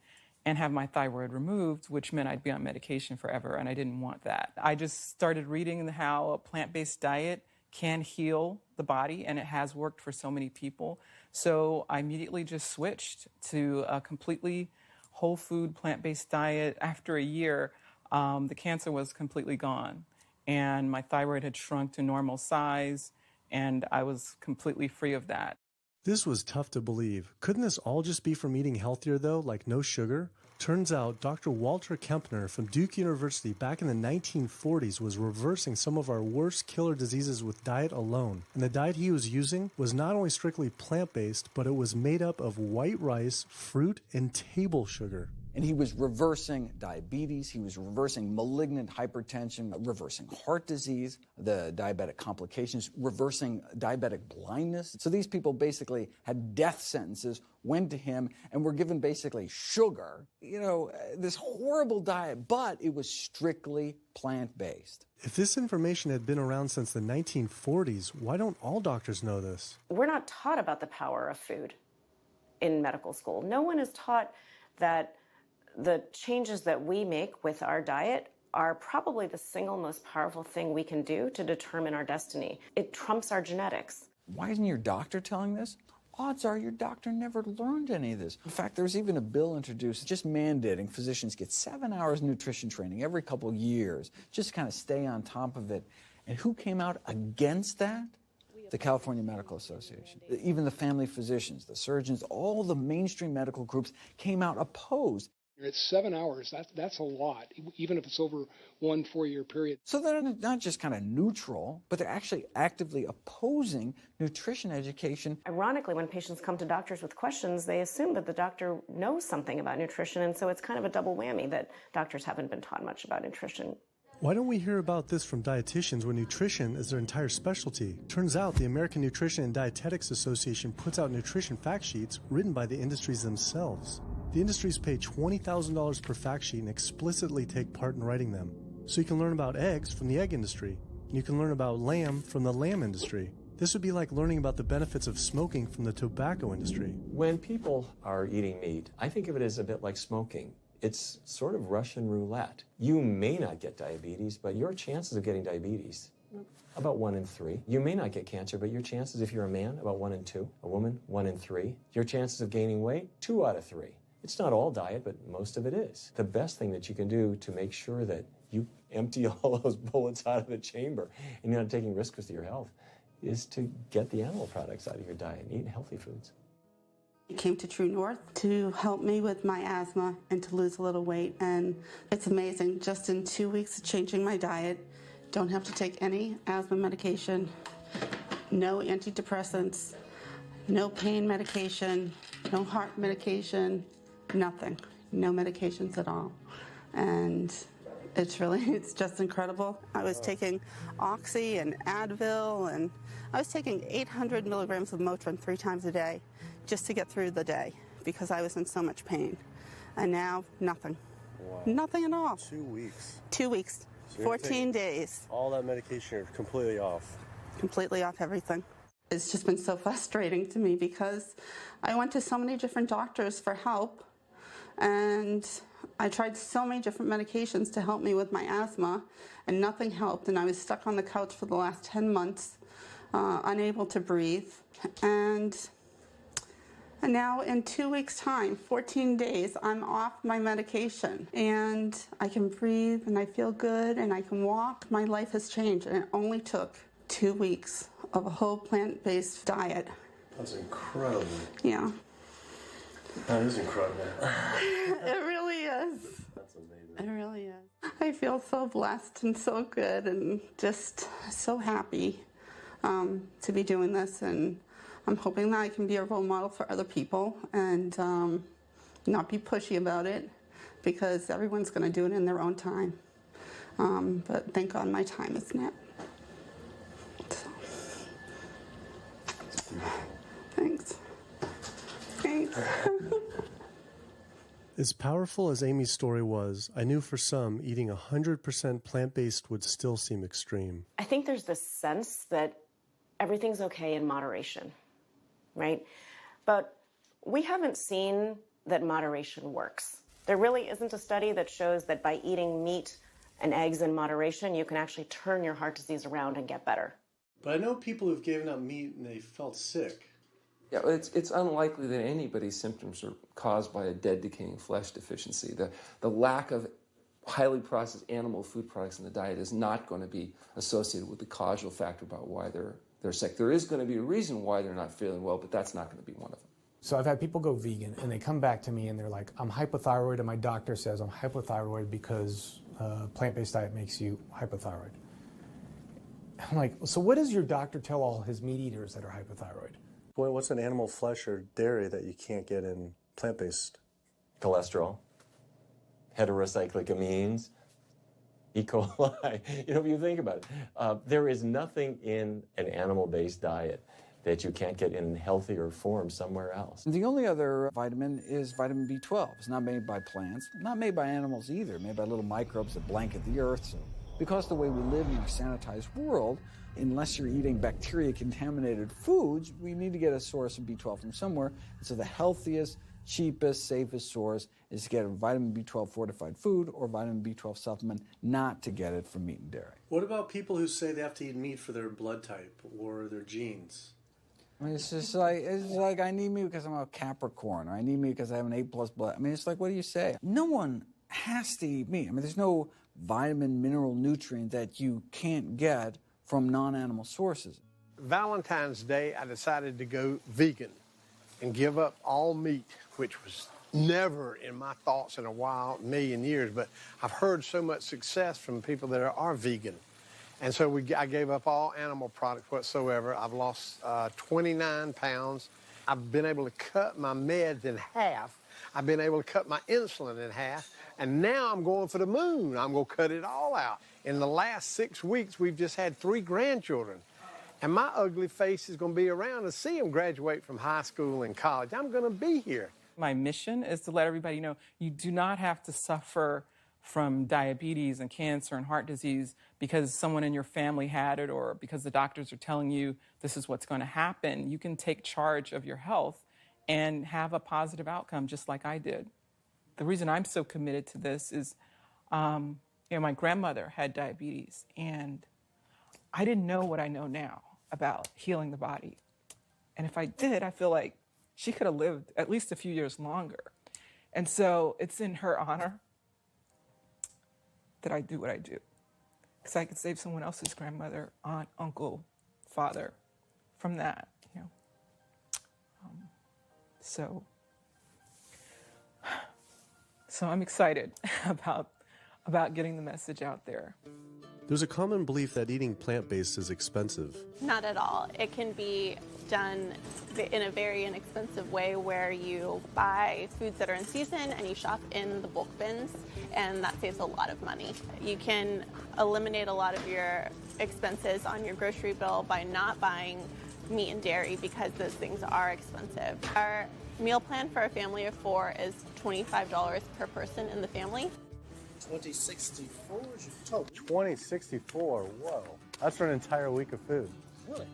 and have my thyroid removed, which meant I'd be on medication forever, and I didn't want that. I just started reading how a plant-based diet can heal the body, and it has worked for so many people. So I immediately just switched to a completely whole food plant-based diet. After a year, the cancer was completely gone, and my thyroid had shrunk to normal size, and I was completely free of that. This was tough to believe. Couldn't this all just be from eating healthier, though, like no sugar? Turns out Dr. Walter Kempner from Duke University back in the 1940s was reversing some of our worst killer diseases with diet alone. And the diet he was using was not only strictly plant-based, but it was made up of white rice, fruit, and table sugar. And he was reversing diabetes, he was reversing malignant hypertension, reversing heart disease, the diabetic complications, reversing diabetic blindness. So these people basically had death sentences, went to him, and were given basically sugar, this horrible diet, but it was strictly plant-based. If this information had been around since the 1940s, why don't all doctors know this? We're not taught about the power of food in medical school. No one is taught that the changes that we make with our diet are probably the single most powerful thing we can do to determine our destiny. It trumps our genetics. Why isn't your doctor telling this? Odds are your doctor never learned any of this. In fact, there's even a bill introduced just mandating physicians get 7 hours nutrition training every couple of years, just to kind of stay on top of it. And who came out against that? The California Medical Association. Even the family physicians, the surgeons, all the mainstream medical groups came out opposed. It's 7 hours. That's a lot, even if it's over 1 4-year period. So they're not just kind of neutral, but they're actually actively opposing nutrition education. Ironically, when patients come to doctors with questions, they assume that the doctor knows something about nutrition, and so it's kind of a double whammy that doctors haven't been taught much about nutrition. Why don't we hear about this from dietitians when nutrition is their entire specialty? Turns out the American Nutrition and Dietetics Association puts out nutrition fact sheets written by the industries themselves. The industries pay $20,000 per fact sheet and explicitly take part in writing them. So you can learn about eggs from the egg industry, and you can learn about lamb from the lamb industry. This would be like learning about the benefits of smoking from the tobacco industry. When people are eating meat, I think of it as a bit like smoking. It's sort of Russian roulette. You may not get diabetes, but your chances of getting diabetes, about 1 in 3. You may not get cancer, but your chances, if you're a man, about 1 in 2. A woman, 1 in 3. Your chances of gaining weight, 2 out of 3. It's not all diet, but most of it is. The best thing that you can do to make sure that you empty all those bullets out of the chamber and you're not taking risks with your health is to get the animal products out of your diet and eat healthy foods. I came to True North to help me with my asthma and to lose a little weight, and it's amazing. Just in 2 weeks of changing my diet, don't have to take any asthma medication, no antidepressants, no pain medication, no heart medication, nothing, no medications at all. And it's just incredible. I was taking Oxy and Advil, and I was taking 800 milligrams of Motrin 3 times a day just to get through the day because I was in so much pain. And now, nothing. Wow. Nothing at all. 2 weeks. 2 weeks, So 14 days. All that medication are completely off. Completely off everything. It's just been so frustrating to me because I went to so many different doctors for help, and I tried so many different medications to help me with my asthma, and nothing helped, and I was stuck on the couch for the last 10 months, unable to breathe. And now in 2 weeks' time, 14 days, I'm off my medication, and I can breathe, and I feel good, and I can walk. My life has changed, and it only took 2 weeks of a whole plant-based diet. That's incredible. Yeah. That is incredible. It really is. That's amazing. It really is. I feel so blessed and so good and just so happy to be doing this, and I'm hoping that I can be a role model for other people and not be pushy about it, because everyone's going to do it in their own time. But thank God my time is now. So. Thanks. Thanks. As powerful as Amy's story was, I knew for some, eating 100% plant-based would still seem extreme. I think there's this sense that everything's okay in moderation, right? But we haven't seen that moderation works. There really isn't a study that shows that by eating meat and eggs in moderation, you can actually turn your heart disease around and get better. But I know people who've given up meat and they felt sick. Yeah, it's unlikely that anybody's symptoms are caused by a dead, decaying flesh deficiency. The lack of highly processed animal food products in the diet is not going to be associated with the causal factor about why they're sick. There is going to be a reason why they're not feeling well, but that's not going to be one of them. So I've had people go vegan, and they come back to me, and they're like, I'm hypothyroid, and my doctor says I'm hypothyroid because plant-based diet makes you hypothyroid. I'm like, so what does your doctor tell all his meat eaters that are hypothyroid? Well, what's an animal flesh or dairy that you can't get in plant-based? Cholesterol, heterocyclic amines, E. coli. If you think about it, there is nothing in an animal-based diet that you can't get in healthier form somewhere else. The only other vitamin is vitamin B12. It's not made by plants, not made by animals either, made by little microbes that blanket the earth. So because the way we live in our sanitized world, unless you're eating bacteria-contaminated foods, we need to get a source of B12 from somewhere. And so the healthiest, cheapest, safest source is to get a vitamin B12 fortified food or vitamin B12 supplement, not to get it from meat and dairy. What about people who say they have to eat meat for their blood type or their genes? I mean, it's like I need meat because I'm a Capricorn, or I need meat because I have an A+ blood. I mean, it's like, what do you say? No one has to eat meat. I mean, there's no vitamin, mineral, nutrient that you can't get from non-animal sources. Valentine's Day, I decided to go vegan and give up all meat, which was never in my thoughts in a while, million years, but I've heard so much success from people that are vegan. And so I gave up all animal products whatsoever. I've lost 29 pounds. I've been able to cut my meds in half. I've been able to cut my insulin in half. And now I'm going for the moon. I'm going to cut it all out. In the last 6 weeks, we've just had 3 grandchildren. And my ugly face is going to be around to see them graduate from high school and college. I'm going to be here. My mission is to let everybody know you do not have to suffer from diabetes and cancer and heart disease because someone in your family had it or because the doctors are telling you this is what's going to happen. You can take charge of your health and have a positive outcome just like I did. The reason I'm so committed to this is, my grandmother had diabetes, and I didn't know what I know now about healing the body. And if I did, I feel like she could have lived at least a few years longer. And so it's in her honor that I do what I do. Because I could save someone else's grandmother, aunt, uncle, father from that, So I'm excited about getting the message out there. There's a common belief that eating plant-based is expensive. Not at all. It can be done in a very inexpensive way where you buy foods that are in season and you shop in the bulk bins, and that saves a lot of money. You can eliminate a lot of your expenses on your grocery bill by not buying meat and dairy because those things are expensive. Our meal plan for a family of 4 is $25 per person in the family. 2064 is your total. 2064, whoa. That's for an entire week of food. Really?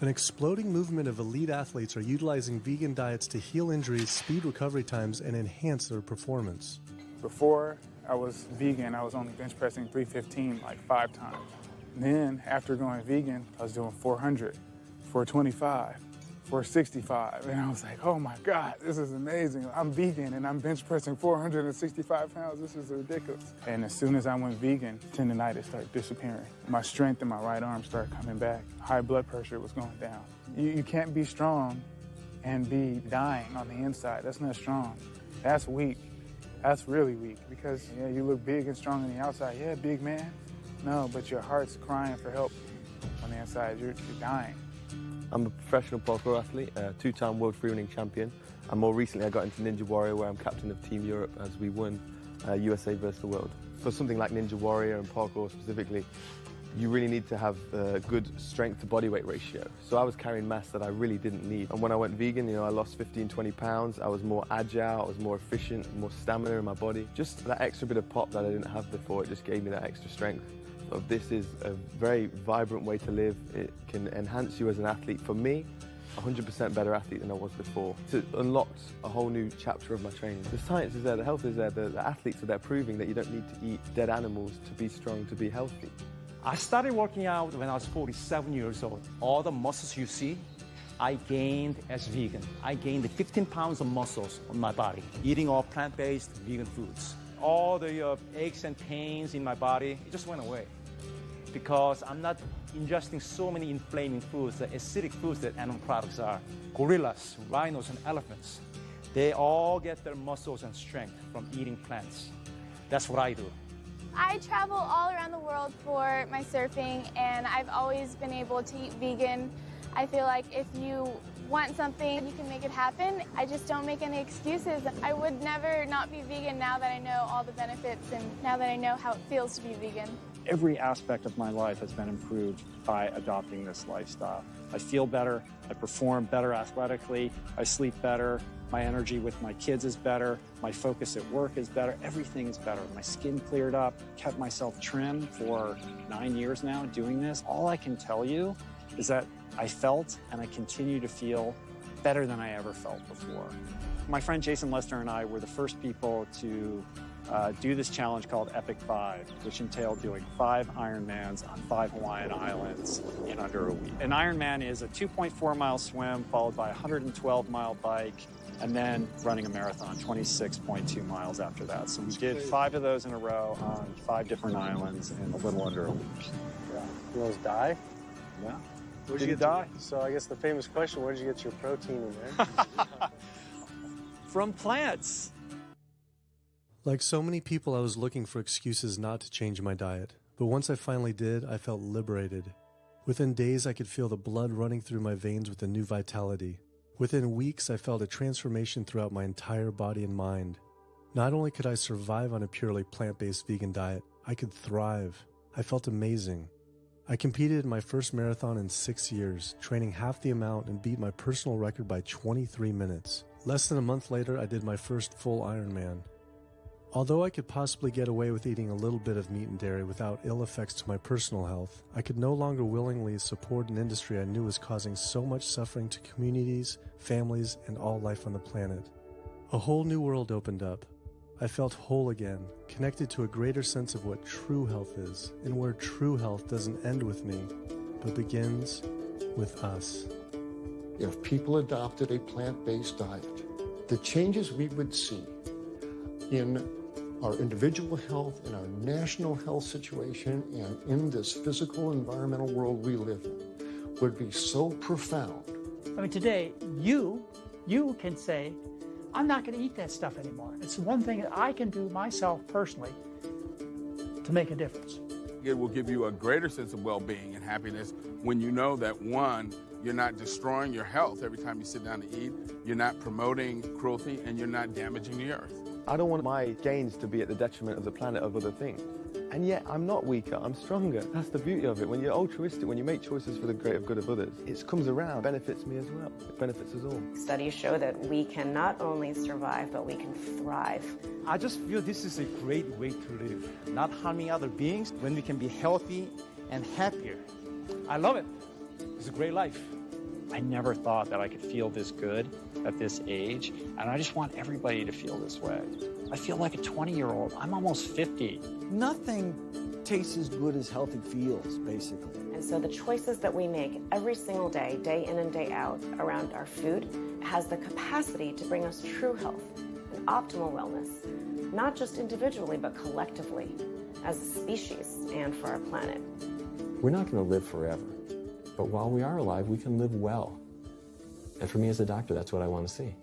An exploding movement of elite athletes are utilizing vegan diets to heal injuries, speed recovery times, and enhance their performance. Before I was vegan, I was only bench pressing 315 like 5 times. Then, after going vegan, I was doing 400, 425, 465. And I was like, oh my God, this is amazing. I'm vegan and I'm bench pressing 465 pounds. This is ridiculous. And as soon as I went vegan, tendinitis started disappearing. My strength in my right arm started coming back. High blood pressure was going down. You can't be strong and be dying on the inside. That's not strong. That's weak. That's really weak because yeah, you look big and strong on the outside. Yeah, big man. No, but your heart's crying for help on the inside. You're dying. I'm a professional parkour athlete, a two-time world freerunning champion, and more recently I got into Ninja Warrior, where I'm captain of Team Europe as we won USA versus the world. For something like Ninja Warrior and parkour specifically, you really need to have a good strength to body weight ratio. So I was carrying mass that I really didn't need. And when I went vegan, I lost 15, 20 pounds. I was more agile, I was more efficient, more stamina in my body. Just that extra bit of pop that I didn't have before, it just gave me that extra strength. So this is a very vibrant way to live. It can enhance you as an athlete. For me, 100% better athlete than I was before. It unlocked a whole new chapter of my training. The science is there, the health is there, the athletes are there proving that you don't need to eat dead animals to be strong, to be healthy. I started working out when I was 47 years old. All the muscles you see, I gained as vegan. I gained 15 pounds of muscles on my body, eating all plant-based vegan foods. All the aches and pains in my body, it just went away. Because I'm not ingesting so many inflaming foods, the acidic foods that animal products are. Gorillas, rhinos, and elephants, they all get their muscles and strength from eating plants. That's what I do. I travel all around the world for my surfing, and I've always been able to eat vegan. I feel like if you want something, you can make it happen. I just don't make any excuses. I would never not be vegan now that I know all the benefits and now that I know how it feels to be vegan. Every aspect of my life has been improved by adopting this lifestyle. I feel better, I perform better athletically, I sleep better, my energy with my kids is better, my focus at work is better, everything is better. My skin cleared up, kept myself trim for 9 years now doing this. All I can tell you is that I felt and I continue to feel better than I ever felt before. My friend Jason Lester and I were the first people to do this challenge called Epic 5, which entailed doing 5 Ironmans on 5 Hawaiian islands in under a week. An Ironman is a 2.4-mile swim followed by a 112-mile bike and then running a marathon, 26.2 miles after that. So we did 5 of those in a row on 5 different islands in a little under a week. Yeah. You almost die? Yeah. Where'd you die? So I guess the famous question, where'd you get your protein in there? From plants. Like so many people, I was looking for excuses not to change my diet. But once I finally did, I felt liberated. Within days, I could feel the blood running through my veins with a new vitality. Within weeks, I felt a transformation throughout my entire body and mind. Not only could I survive on a purely plant-based vegan diet, I could thrive. I felt amazing. I competed in my first marathon in 6 years, training half the amount and beat my personal record by 23 minutes. Less than a month later, I did my first full Ironman. Although I could possibly get away with eating a little bit of meat and dairy without ill effects to my personal health, I could no longer willingly support an industry I knew was causing so much suffering to communities, families, and all life on the planet. A whole new world opened up. I felt whole again, connected to a greater sense of what true health is, and where true health doesn't end with me, but begins with us. If people adopted a plant-based diet, the changes we would see in our individual health, in our national health situation, and in this physical environmental world we live in would be so profound. I mean, today, you can say, I'm not going to eat that stuff anymore. It's one thing that I can do myself personally to make a difference. It will give you a greater sense of well-being and happiness when you know that, one, you're not destroying your health every time you sit down to eat, you're not promoting cruelty, and you're not damaging the earth. I don't want my gains to be at the detriment of the planet of other things. And yet, I'm not weaker, I'm stronger. That's the beauty of it. When you're altruistic, when you make choices for the greater good of others, it comes around, benefits me as well. It benefits us all. Studies show that we can not only survive, but we can thrive. I just feel this is a great way to live, not harming other beings when we can be healthy and happier. I love it. It's a great life. I never thought that I could feel this good at this age, and I just want everybody to feel this way. I feel like a 20-year-old. I'm almost 50. Nothing tastes as good as healthy feels, basically. And so the choices that we make every single day, day in and day out, around our food, has the capacity to bring us true health and optimal wellness, not just individually, but collectively, as a species and for our planet. We're not going to live forever. But while we are alive, we can live well. And for me as a doctor, that's what I want to see.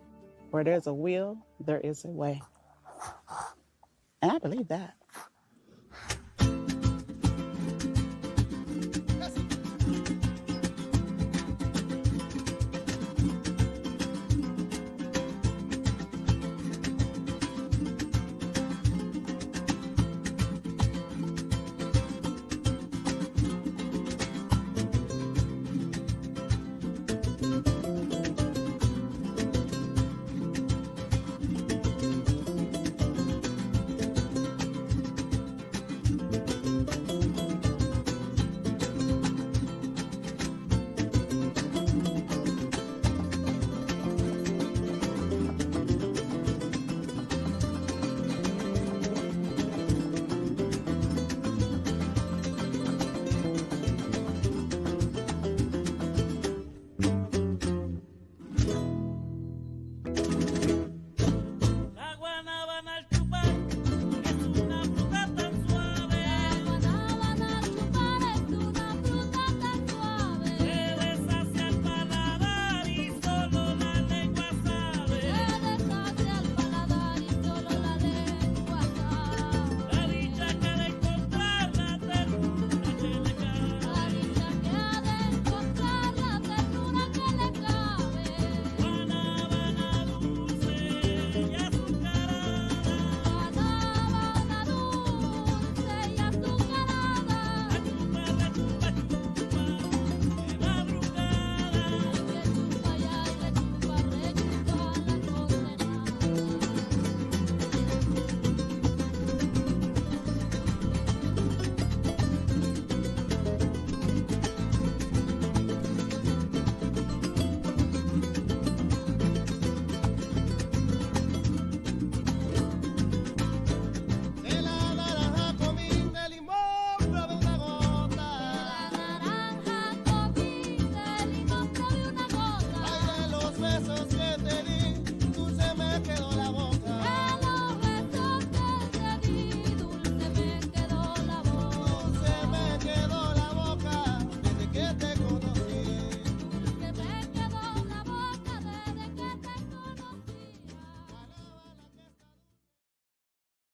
Where there's a will, there is a way. And I believe that.